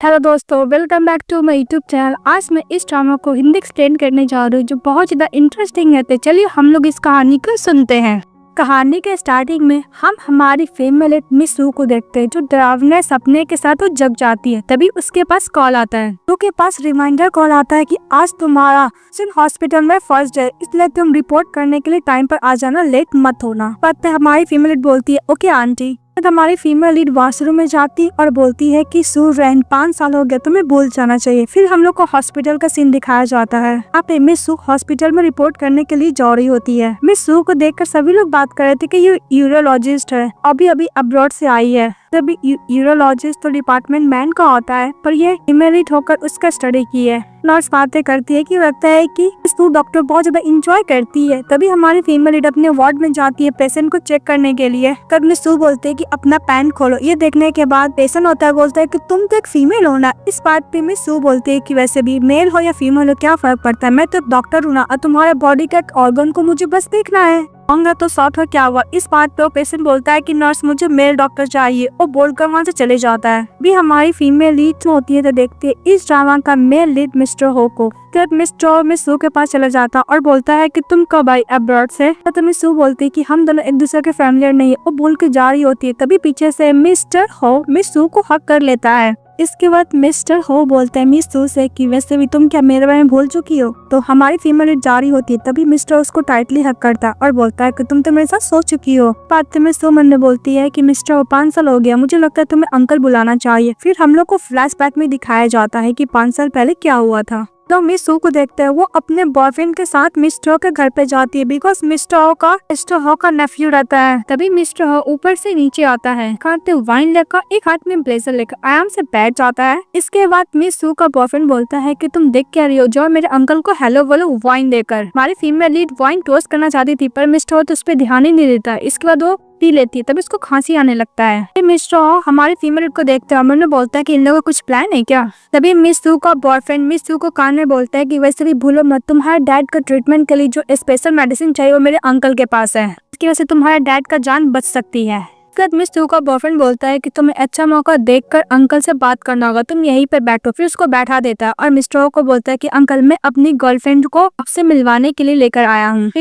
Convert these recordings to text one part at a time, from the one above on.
Hello दोस्तों, welcome back to my YouTube channel. आज मैं इस ड्रामा को हिंदी एक्सप्लेन करने जा रही हूँ जो बहुत ज़्यादा इंटरेस्टिंग है। तो चलिए हम लोग इस कहानी को सुनते हैं। कहानी के स्टार्टिंग में हम हमारी फीमेल मिस सू को देखते हैं जो डरावने सपने के साथ वो जग जाती है। तभी उसके पास कॉल आता है। सू के पास रिमाइंडर कॉल आता है कि आज तुम्हारा सिन हॉस्पिटल में फर्स्ट है, इसलिए तुम रिपोर्ट करने के लिए टाइम पर आ जाना, लेट मत होना। बात पे हमारी फीमेल बोलती है ओके आंटी। हमारी फीमेल लीड वॉशरूम में जाती और बोलती है कि सू रैन 5 साल हो गया, तुम्हें भूल जाना चाहिए। फिर हम लोग को हॉस्पिटल का सीन दिखाया जाता है। यहाँ पे मिस सू हॉस्पिटल में रिपोर्ट करने के लिए जा रही होती है। मिस सू को देखकर सभी लोग बात कर रहे थे कि ये यूरोलॉजिस्ट है, अभी अभी अब्रॉड से आई है। तभी यूरोलॉजिस्ट तो डिपार्टमेंट मैन का होता है, पर ये फीमेल लीड होकर उसका स्टडी की है। नर्स बातें करती है कि लगता है कि सू डॉक्टर बहुत ज्यादा इंजॉय करती है। तभी हमारी फीमेल लीड अपने वार्ड में जाती है पेशेंट को चेक करने के लिए। तब मिस सू बोलते है कि अपना पैन खोलो। ये देखने के बाद पेशेंट होता है बोलता है कि तुम तो एक फीमेल हो ना। इस बात पे मिस सू बोलती है कि वैसे भी मेल हो या फीमेल हो क्या फर्क पड़ता है, मैं तो डॉक्टर हूँ ना, और तुम्हारे बॉडी का ऑर्गन को मुझे बस देखना है। होंगे तो शॉर्ट हो क्या हुआ। इस बात पे पेशेंट बोलता है कि नर्स मुझे मेल डॉक्टर चाहिए और बोलकर वहाँ से चले जाता है। भी हमारी फीमेल लीड होती है तो देखते है इस ड्रामा का मेल लीड मिस्टर हो को। तब मिस्टर मिस सू के पास चला जाता और बोलता है कि तुम कब आई अब्रॉड से। तो मिस सू बोलती है कि हम दोनों एक दूसरे के फैमिलियर नहीं है, वो बोल के जा रही होती है। तभी पीछे से मिस्टर हो मिस सू को हक कर लेता है। इसके बाद मिस्टर हो बोलते हैं मिस सू से कि वैसे भी तुम क्या मेरे बारे में भूल चुकी हो। तो हमारी फीमेल जारी होती है। तभी मिस्टर उसको टाइटली हक करता है और बोलता है कि तुम तो मेरे साथ सो चुकी हो। बात में सो मन ने बोलती है कि मिस्टर 5 साल हो गया, मुझे लगता है तुम्हें अंकल बुलाना चाहिए। फिर हम लोग को फ्लैशबैक में दिखाया जाता है कि 5 साल पहले क्या हुआ था। तो मिस सू को देखते हैं वो अपने बॉयफ्रेंड के साथ मिस्टर हो के घर पे जाती है, बिकॉज मिस्टर हो का नेफ्यू रहता है। तभी मिस्टर हो ऊपर से नीचे आता है, खाते वाइन लेकर, एक हाथ में ब्लेजर लेकर आराम से बैठ जाता है। इसके बाद मिस सू का बॉयफ्रेंड बोलता है कि तुम देख क्या रही हो, जाओ मेरे अंकल को हेलो बोलो वाइन देकर। हमारी फीमेल लीड वाइन टोस्ट करना चाहती थी, पर मिस्टर हो तो उस पर ध्यान ही नहीं देता। इसके बाद वो पी लेती है, तभी उसको खांसी आने लगता है। मिस्टर हो हमारी फीमेल को देखते हैं और बोलता है कि इन लोगों का कुछ प्लान है क्या। तभी मिस सू का बॉयफ्रेंड मिस सू को कान में बोलता है कि वैसे भी भूलो मत, तुम्हारे डैड का ट्रीटमेंट के लिए जो स्पेशल मेडिसिन चाहिए वो मेरे अंकल के पास है, इसकी वजह से तुम्हारे डैड का जान बच सकती है। मिस सू का बॉयफ्रेंड बोलता है कि तुम्हें अच्छा मौका देखकर अंकल से बात करना होगा, तुम यहीं पर बैठो। फिर उसको बैठा देता है और मिस्टर को बोलता है कि अंकल मैं अपनी गर्लफ्रेंड को आपसे मिलवाने के लिए लेकर आया हूँ,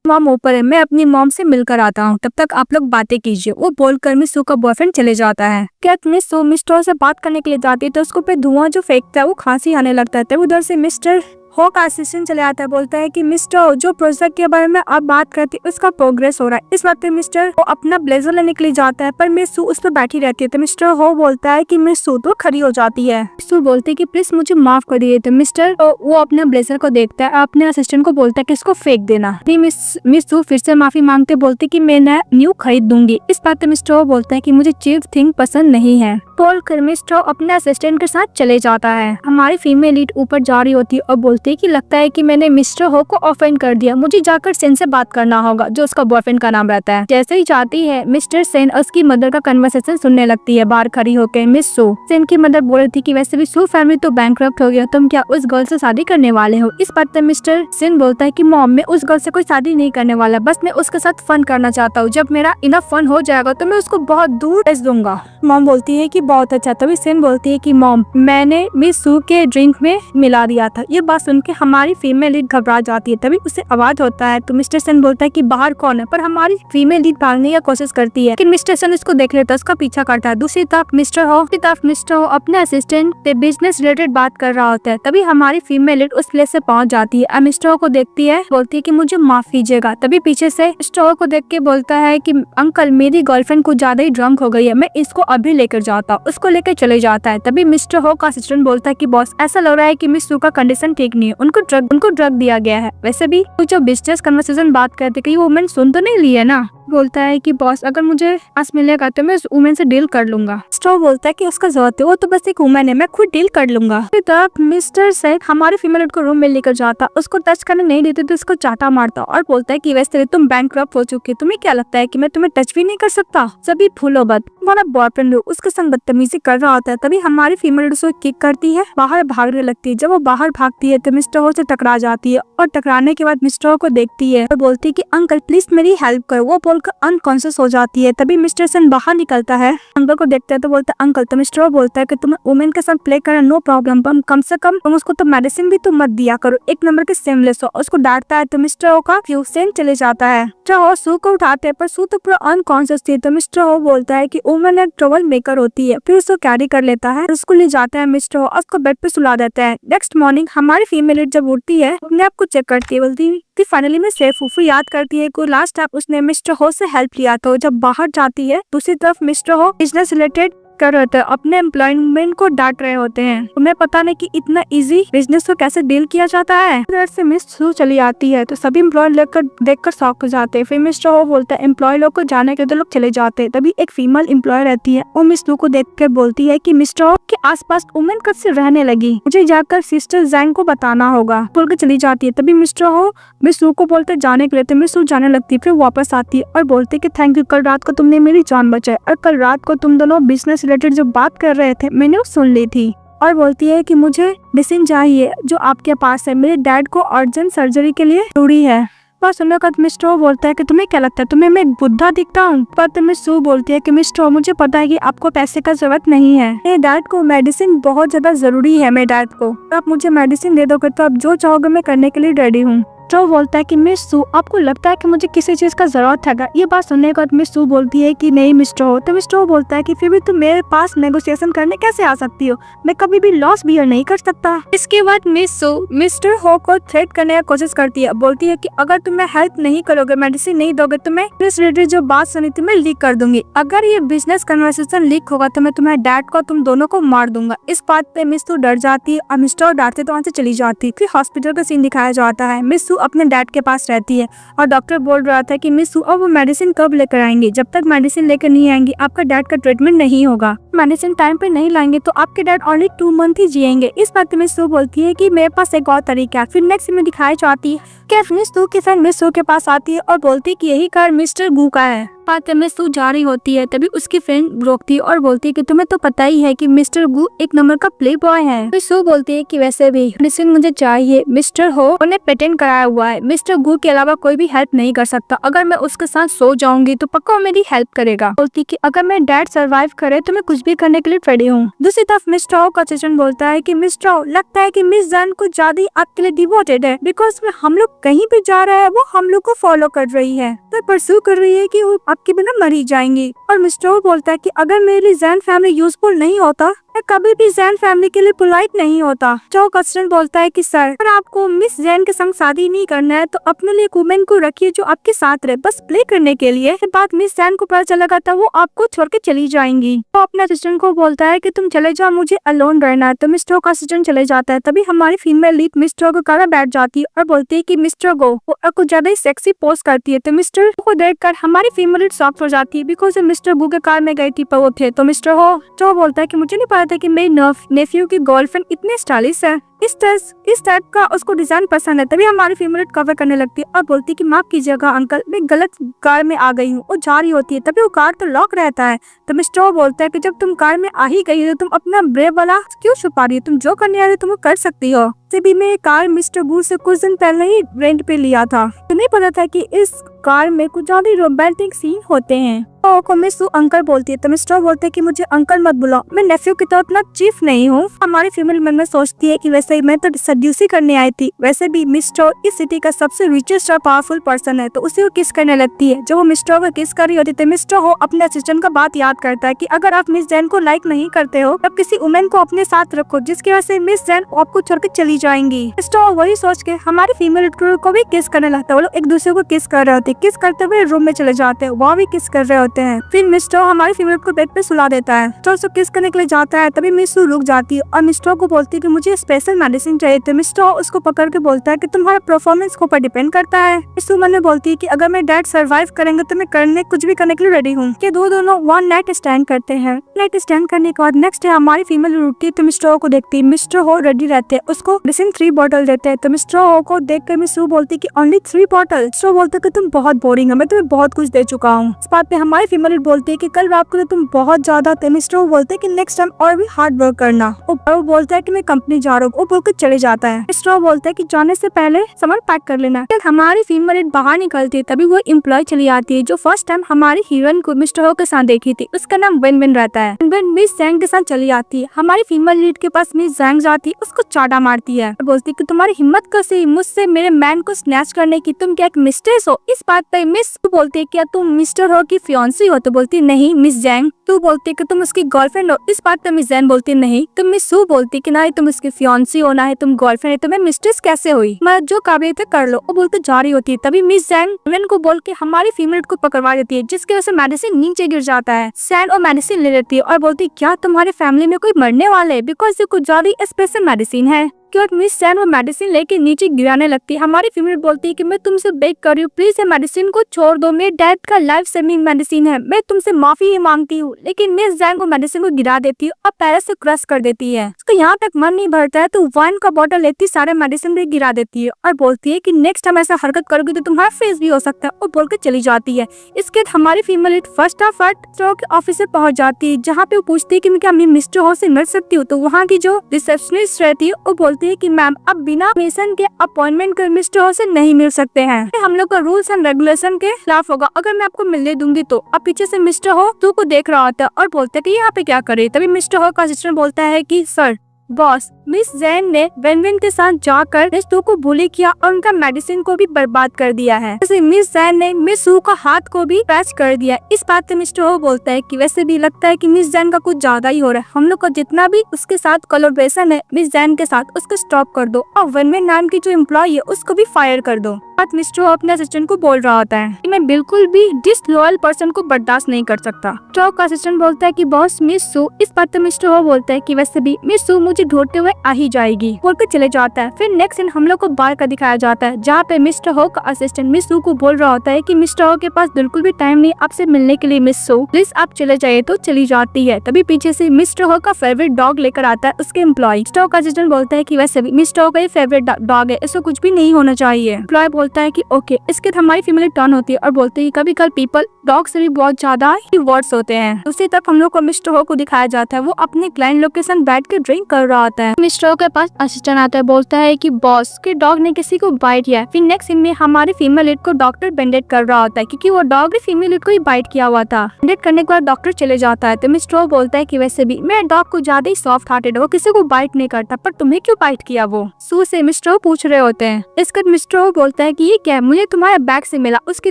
मॉम ऊपर है, मैं अपनी मॉम से मिलकर आता हूँ, तब तक आप लोग बातें कीजिए। वो बोलकर मिस सू का बॉयफ्रेंड चले जाता है। क्या मिस सू मिस्टर से बात करने के लिए जाती है तो उसको पे धुआं जो फेंकता है वो खांसी आने लगता है। तब उधर से मिस्टर हो का असिस्टेंट चले आता है, बोलता है कि मिस्टर जो प्रोजेक्ट के बारे में आप बात करती है उसका प्रोग्रेस हो रहा है। इस वक्त मिस्टर वो अपना ब्लेजर लेने के लिए जाता है, पर मिस सू उस पर बैठी रहती है। तो मिस्टर हो बोलता है कि मिस सू तो खड़ी हो जाती है। मिस सू बोलती है कि प्लीज मुझे माफ कर दीजिए। तो मिस्टर वो अपने ब्लेजर को देखता है, अपने असिस्टेंट को बोलता है कि इसको फेंक देना। मिस सू फिर से माफी मांगते बोलती कि मैं न्यू खरीद दूंगी। इस बात पे मिस्टर हो बोलता है कि मुझे चीप थिंग पसंद नहीं है। बोलकर मिस्टर अपने असिस्टेंट के साथ चले जाता है। हमारी फीमेल लीड ऊपर जा रही होती है और बोलती है कि लगता है कि मैंने मिस्टर हो को ऑफेंड कर दिया, मुझे जाकर सेन से बात करना होगा, जो उसका बॉयफ्रेंड का नाम रहता है। जैसे ही जाती है मिस्टर सेन उसकी मदर का कन्वर्सेशन सुनने लगती है बाहर खड़ी होकर। मिस सू सेन की मदर बोल रही थी कि वैसे भी सू फैमिली तो बैंकरप्ट हो गया, तुम क्या उस गर्ल से शादी करने वाले हो। इस बात पर मिस्टर सेन बोलता है कि मॉम मैं उस गर्ल से कोई शादी नहीं करने वाला, बस मैं उसके साथ फन करना चाहता हूँ, जब मेरा इनफ फन हो जाएगा तो मैं उसको बहुत दूर भेज दूंगा। मॉम बोलती है कि बहुत अच्छा। तभी सेन बोलती है कि मॉम मैंने मिस सू के ड्रिंक में मिला दिया था। ये बात सुन के हमारी फीमेल लीड घबरा जाती है। तभी उसे आवाज होता है तो मिस्टर सेन बोलता है कि बाहर कौन है, पर हमारी फीमेल लीड भागने की कोशिश करती है, लेकिन मिस्टर सेन इसको देख लेता है, उसका पीछा करता है। दूसरी तरफ मिस्टर हो अपने असिस्टेंट से बिजनेस रिलेटेड बात कर रहा होता है। तभी हमारी फीमेल लीड उस प्लेस से पहुंच जाती है। मिस्टर हो को देखती है, बोलती है कि मुझे माफ कीजिएगा। तभी पीछे से मिस्टर हो को देख के बोलता है कि अंकल मेरी गर्लफ्रेंड कुछ ज्यादा ही ड्रंक हो गई है, मैं इसको अभी लेकर जाता हूँ। उसको लेकर चले जाता है। तभी मिस्टर हो का असिस्टेंट बोलता है कि बॉस ऐसा लग रहा है कि मिस सू का कंडीशन ठीक नहीं है, उनको ड्रग दिया गया है। वैसे भी जो बिजनेस कन्वर्सेशन बात करते कहीं वुमेन सुन तो नहीं ली है ना। बोलता है कि बॉस अगर मुझे पास मिलेगा तो मैं उस वुमेन से डील कर लूंगा। स्टो बोलता है कि उसका जरूरत है, वो तो बस एक वुमेन है, मैं खुद डील कर लूंगा। तक मिस्टर से हमारे फीमेल को रूम में लेकर जाता, उसको टच करने नहीं देते तो उसको चाटा मारता और बोलता है कि वैसे तुम बैंकरप्ट हो चुकी, तुम्हें क्या लगता है कि मैं तुम्हें टच भी नहीं कर सकता, सभी भूलो मत, तुम्हारा बॉयफ्रेंड उसके संग बदतमीजी कर रहा होता है। तभी हमारी फीमेल उसको किक करती है, बाहर भागने लगती है। जब वो बाहर भागती है तो मिस्टर हो से टकरा जाती है और टकराने के बाद मिस्टर को देखती है और बोलती है कि अंकल प्लीज मेरी हेल्प करो। वो बोलकर अनकॉन्शियस हो जाती है। तभी मिस्टर सन बाहर निकलता है, अंकल को देखता है तो बोलता है अंकल। तो मिस्टर बोलता है कि तुम्हें वुमेन के साथ प्ले करना नो प्रॉब्लम, पर कम से कम तुम उसको तो मेडिसिन भी तो मत दिया करो, एक नंबर के सेमलेस हो। उसको डांटता है तो मिस्टर ओ का फ्यूजन चले जाता है। मिस्टर ओ सू को उठाते हैं पर सू तो पूरा अनकॉन्शियस थी। तो मिस्टर ओ बोलता है कि वुमेन एक ट्रबल मेकर होती है, फिर उसको कैरी कर लेता है, उसको ले जाता है। मिस्टर ओ उसको बेड पे सुला देता है। नेक्स्ट मॉर्निंग हमारी फीमेल लीड जब उठती है अपने आप को चेक करती है, बोलती है फाइनली मैं सेफ हूँ। फिर याद करती है कि लास्ट टाइम उसने मिस्टर हो से हेल्प लिया। तो जब बाहर जाती है दूसरी तरफ मिस्टर हो बिजनेस रिलेटेड कर रहे थे, अपने एम्प्लॉयमेंट को डांट रहे होते हैं। उन्हें पता नहीं कि इतना इजी बिजनेस को कैसे डील किया जाता है। इधर से मिस सू चली आती है तो सभी एम्प्लॉय देखकर शॉक हो जाते हैं। फिर मिस्टर हो बोलता है एम्प्लॉय लोग को जाने के तो लोग चले जाते हैं। तभी एक फीमेल एम्प्लॉय रहती है, वो मिस सू को देखकर बोलती है कि मिस्टर हो के आसपास वुमेन कब से रहने लगी, मुझे जाकर सिस्टर जैंग को बताना होगा। बोलकर चली जाती है। तभी मिस्टर हो मिस सू को बोलते जाने के लिए, तो मिस सू जाने लगती है। फिर वापस आती है और बोलती है कि थैंक यू, कल रात को तुमने मेरी जान बचाई और कल रात को तुम दोनों बिजनेस रिलेटेड जो बात कर रहे थे मैंने वो सुन ली थी। और बोलती है कि मुझे मेडिसिन चाहिए जो आपके पास है, मेरे डैड को अर्जेंट सर्जरी के लिए जरूरी है। पर सुनने का मिस्टर ओ बोलता है कि तुम्हें क्या लगता है तुम्हें मैं बुद्धा दिखता हूँ। पर मिस सू बोलती है कि मिस्टर ओ मुझे पता है कि आपको पैसे का जरूरत नहीं है, मेरे डैड को मेडिसिन बहुत ज्यादा जरूरी है। मेरे डैड को आप मुझे मेडिसिन दे दोगे तो आप जो चाहोगे मैं करने के लिए रेडी हूँ। तो बोलता है कि मिस सू आपको लगता है कि मुझे किसी चीज का जरूरत है? ये बात सुनने के बाद मिस सू बोलती है कि नहीं मिस्टर हो। तो मिस्टर हो बोलता है कि फिर भी तुम मेरे पास नेगोशिएशन करने कैसे आ सकती हो, मैं कभी भी लॉस बियर नहीं कर सकता। इसके बाद मिस सू मिस्टर हो को थ्रेट करने की कोशिश करती है, बोलती है कि अगर तुम्हें हेल्प नहीं करोगे, मेडिसिन नहीं दोगे तो मैं इस रिलेटेड जो बात सुनी थी मैं लीक कर दूंगी। अगर ये बिजनेस कन्वर्सेशन लीक होगा तो मैं तुम्हारे डैड को तुम दोनों को मार दूंगा। इस बात पे मिस सू डर जाती है और मिस्टर डांटते तो वहाँ से चली जाती है। फिर हॉस्पिटल का सीन दिखाया जाता है। मिस सू अपने डैड के पास रहती है और डॉक्टर बोल रहा था कि मिस सू अब वो मेडिसिन कब लेकर आएंगे, जब तक मेडिसिन लेकर नहीं आएंगी आपका डैड का ट्रीटमेंट नहीं होगा। मेडिसिन टाइम पे नहीं लाएंगे तो आपके डैड ओनली 2 मंथ ही जिएंगे। इस बात पे मिस सू बोलती है कि मेरे पास एक और तरीका है। फिर नेक्स्ट में दिखाई जाती है कि मिस सू की फ्रेंड मिस सू के पास आती है और बोलती है कि यही कार मिस्टर गू का है। बात में सू जा रही होती है तभी उसकी फ्रेंड रोकती है और बोलती है कि तुम्हें तो पता ही है कि मिस्टर गू एक नंबर का प्ले बॉय है। फिर सू बोलती है कि वैसे भी मेडिसिन मुझे चाहिए, मिस्टर हो उन्हें पेटेंट कराया हुआ है, मिस्टर गू के अलावा कोई भी हेल्प नहीं कर सकता। अगर मैं उसके साथ सो जाऊंगी तो पक्का मेरी हेल्प करेगा। बोलती कि अगर मेरे डैड सर्वाइव करे तो मैं कुछ भी करने के लिए रेडी हूँ। दूसरी तरफ मिस्टर हो का असिस्टेंट बोलता है कि मिस्टर हो लगता है कि मिस जैन को ज्यादा आपके लिए डिवोटेड है, बिकॉज हम लोग कहीं भी जा रहे हैं वो हम लोग को फॉलो कर रही है, तो परस्यू कर रही है कि वो आपके बिना मर ही जाएंगी। और मिस्टर हो बोलता है कि अगर मेरी जैन फैमिली यूजफुल नहीं होता मैं कभी भी जैन फैमिली के लिए पोलाइट नहीं होता। जो कस्टन बोलता है कि सर अगर आपको मिस जैन के संग शादी नहीं करना है तो अपने लिए वुमेन को रखिए जो आपके साथ रहे, बस प्ले करने के लिए। बात मिस जैन को पता चला था वो आपको छोड़ के चली जाएंगी। तो अपने असिस्टेंट को बोलता है कि तुम चले जाओ, मुझे अलोन रहना है। तो मिस्टर का असिस्टेंट चले जाता है। तभी हमारी फीमेल लीड मिस्टर को काला बैठ जाती है और बोलती है कि मिस्टर गो को ज्यादा ही सेक्सी पोस्ट करती है। तो मिस्टर को देखकर हमारी फीमेल लीड शॉक हो जाती है, बिकॉज मिस्टर गो के कार में गई थी पर वो थे। तो मिस्टर हो जो बोलता है कि मुझे नहीं पता था कि मेरी नेफ्यू की गर्लफ्रेंड इतने स्टाइलिश है, इस टाइप का उसको डिजाइन पसंद है। तभी हमारी फीमेल कवर करने लगती है और बोलती है कि माफ कीजिएगा अंकल, मैं गलत कार में आ गई हूँ। वो जा रही होती है तभी वो कार तो लॉक रहता है। तो मिस्टर बोलता है कि जब तुम कार में आ ही गई हो तुम अपना ब्रेव वाला क्यों छुपा रही हो, तुम जो करने आ रही हो तुम वो कर सकती हो। तभी मैं कार मिस्टर गू से कुछ दिन पहले ही रेंट पे लिया था, तो नहीं पता था कि इस कार में कुछ ज्यादा रोमांटिक सीन होते हैं। तो मिस सू अंकल बोलती है। तो मिस्टर बोलते है कि मुझे अंकल मत बुलाओ, मैं नेफ्यू की तरह इतना चीफ नहीं हूँ। हमारी फीमेल मेंबर सोचती है कि वैसे ही मैं तो सड्यूसी करने आई थी, वैसे भी मिस्टर इस सिटी का सबसे रिचेस्ट और पावरफुल पर्सन है, तो उसे वो किस करने लगती है। जब वो मिस्टर को किस कर रही होती है मिस्टर हो अपने असिस्टेंट का बात याद करता है कि अगर आप मिस जैन को लाइक नहीं करते हो तब किसी वुमेन को अपने साथ रखो जिसकी वजह से मिस जैन आपको छोड़ के चली जाएंगी। मिस्टर वही सोच के हमारी फीमेल को भी किस करने लगता है। वो लोग एक दूसरे को किस कर रहे होते, किस करते हुए रूम में चले जाते हैं, वहाँ भी किस कर रहे होते हैं। फिर मिस्टर हमारी फीमेल को बेड पे सुला देता है तो उसको किस करने के लिए जाता है। तभी मिस सू रुक जाती है और मिस्टर को बोलती है कि मुझे स्पेशल मेडिसिन चाहिए। तो मिस्टर उसको पकड़ के बोलता है कि तुम्हारा परफॉर्मेंस के ऊपर डिपेंड करता है। मिस सू मन में बोलती है कि अगर मेरे डैड सर्वाइव करेंगे तो मैं कुछ भी करने के लिए रेडी हूँ। कि दोनों वन नाइट स्टैंड करते हैं। नाइट स्टैंड करने के बाद नेक्स्ट डे हमारी फीमेल उठती है तो मिस्टर को देखती है। मिस्टर हो रेडी रहते हैं, उसको मेडिसिन 3 बॉटल देते हैं। तो मिस्टर हो को देख कर मिस सू बोलती है कि ओनली 3 बॉटल। मिस्टर बोलते कि तुम बहुत बोरिंग है, मैं तुम्हें बहुत कुछ दे चुका हूँ। इस बात पे हमारी हमारी फीमेल बोलती है कि कल रात को तो तुम बहुत ज्यादा थे। मिस्टर वो बोलते हैं कि नेक्स्ट टाइम और भी हार्ड वर्क करना। वो बोलता है कि मैं कंपनी जा रहा हूँ। वो बोलकर चले जाता है। मिस्टर वो बोलता है कि जाने से पहले सामान पैक कर लेना। हमारी फीमेल बाहर निकलती है तभी वो एम्प्लॉय चली आती है जो फर्स्ट टाइम हमारी हीरोइन को मिस्टर हो के साथ देखी थी। उसका नाम वेन वेन रहता है। वेन मिस जैंग के साथ चली आती है। हमारी फीमेल लीड के पास मिस जैंग जाती है, उसको चाटा मारती है, बोलती है कि तुम्हारी हिम्मत कैसे मुझसे मेरे मैन को स्नैच करने की, तुम क्या एक मिस्ट्रेस हो? इस बात पे मिस बोलती है क्या तुम मिस्टर हो की फियांसी हो? तो बोलती नहीं मिस जैंग। तू बोलती है कि तुम उसकी गर्लफ्रेंड हो। इस बात पे मिस जैन बोलती नहीं। तुम मिस सू बोलती कि ना तुम उसकी फियांसी हो ना है तुम गर्लफ्रेंड है, तुम्हें मिस्ट्रेस कैसे हुई? मैं जो काबिलियत है कर लो। वो बोलते जा रही होती है तभी मिस जैन वेन को बोल के हमारी फीमेल को पकड़वा देती है, जिसकी वजह से मेडिसिन नीचे गिर जाता है। सैन और मेडिसिन ले लेती है और बोलती क्या तुम्हारे फैमिली में कोई मरने वाला है? बिकॉज ये कुछ ज्यादा स्पेशल मेडिसिन है। क्योंकि मिस सैन वो मेडिसिन लेके नीचे गिराने लगती है। हमारी फीमेल बोलती है कि मैं तुमसे बेग कर रही हूँ, प्लीज ये मेडिसिन को छोड़ दो, मेरे डैड का लाइफ सेविंग मेडिसिन है, मैं तुमसे माफी ही मांगती हूँ। लेकिन मिस जैंग को मेडिसिन को गिरा देती है और पैर से क्रश कर देती है। उसको यहाँ तक मन नहीं भरता है तो वाइन का बॉटल लेती सारे मेडिसिन भी गिरा देती है और बोलती है कि नेक्स्ट टाइम ऐसा हरकत करोगी तो तुम्हारा फेस भी हो सकता है, और बोल के चली जाती है। इसके बाद हमारी फीमेल फटाफट के ऑफिस से पहुंच जाती है, जहाँ पे वो पूछती है कि मैं क्या मिस्टर हो से मिल सकती हूँ? तो वहाँ की जो रिसेप्शनिस्ट रहती है वो बोलती है कि मैम अब बिना परमिशन के अपॉइंटमेंट कर मिस्टर हो से नहीं मिल सकते हैं, हम लोग का रूल्स एंड रेगुलेशन के खिलाफ होगा, अगर मैं आपको मिलने दूंगी तो। अब पीछे से मिस्टर हो तू को देख रहा होता है और बोलता है कि यहाँ पे क्या करे। तभी मिस्टर हो का असिस्टेंट बोलता है कि सर बॉस मिस जैन ने वेन वेन के साथ जाकर मिस सू को बुली किया और उनका मेडिसिन को भी बर्बाद कर दिया है। वैसे मिस जैन ने मिस सू का हाथ को भी क्रैश कर दिया। इस बात पे मिस्टर हो बोलता है कि वैसे भी लगता है कि मिस जैन का कुछ ज्यादा ही हो रहा है, हम लोग को जितना भी उसके साथ कोलैबोरेशन है मिस जैन के साथ उसको स्टॉप कर दो और वेन वेन नाम की जो एम्प्लॉय है उसको भी फायर कर दो। बात मिस्टर हो अपने असिस्टेंट को बोल रहा होता है कि मैं बिल्कुल भी डिसलॉयल पर्सन को बर्दाश्त नहीं कर सकता। स्ट्रो का असिस्टेंट बोलता है कि बॉस मिस सू। इस बात पे मिस्टर हो बोलता है कि वैसे भी मिस सू मुझे ढूंढते हुए आ ही जाएगी, बोलकर चले जाता है। फिर नेक्स्ट सीन हम लोग को बार का दिखाया जाता है, जहाँ पे मिस्टर हो का असिस्टेंट मिस सू को बोल रहा होता है कि मिस्टर हो के पास बिल्कुल भी टाइम नहीं आपसे मिलने के लिए, मिस सू प्लीज आप चले जाइए। तो चली जाती है। तभी पीछे से मिस्टर हो का फेवरेट डॉग लेकर आता है उसके एम्प्लॉय। मिस्टर हो का असिस्टेंट बोलता है कि वैसे भी मिस्टर हो का फेवरेट डॉग है, इसको कुछ भी नहीं होना चाहिए। एम्प्लॉय बोलता है कि ओके। इसके बाद हमारी फीमेल टर्न होती है और बोलते है कभी कल पीपल डॉग से भी बहुत ज्यादा ही वर्ड्स होते हैं। दूसरी तरफ हम लोग को मिस्टर हो को दिखाया जाता है, वो अपने क्लाइंट लोकेशन बैठ के ड्रिंक कर रहा होता है। मिस्टर हो के पास असिस्टेंट आता है, बोलता है कि बॉस के डॉग ने किसी को बाइट किया। फिर नेक्स्ट सीन में हमारी फीमेल लीड को डॉक्टर बेंडेड कर रहा होता है, क्योंकि वो डॉग भी फीमेल लीड को ही बाइट किया हुआ था। बेंडेड करने के बाद डॉक्टर चले जाता है। तो मिस्टर हो बोलता है कि वैसे भी मेरा डॉग को ज्यादा ही सॉफ्ट हार्टेड है, वो किसी को बाइट नहीं करता, पर तुम्हें क्यों बाइट किया? वो सू से मिस्टर हो पूछ रहे होते हैं। इसके बाद मिस्टर हो बोलता है कि ये क्या है, मुझे तुम्हारे बैग से मिला, उसकी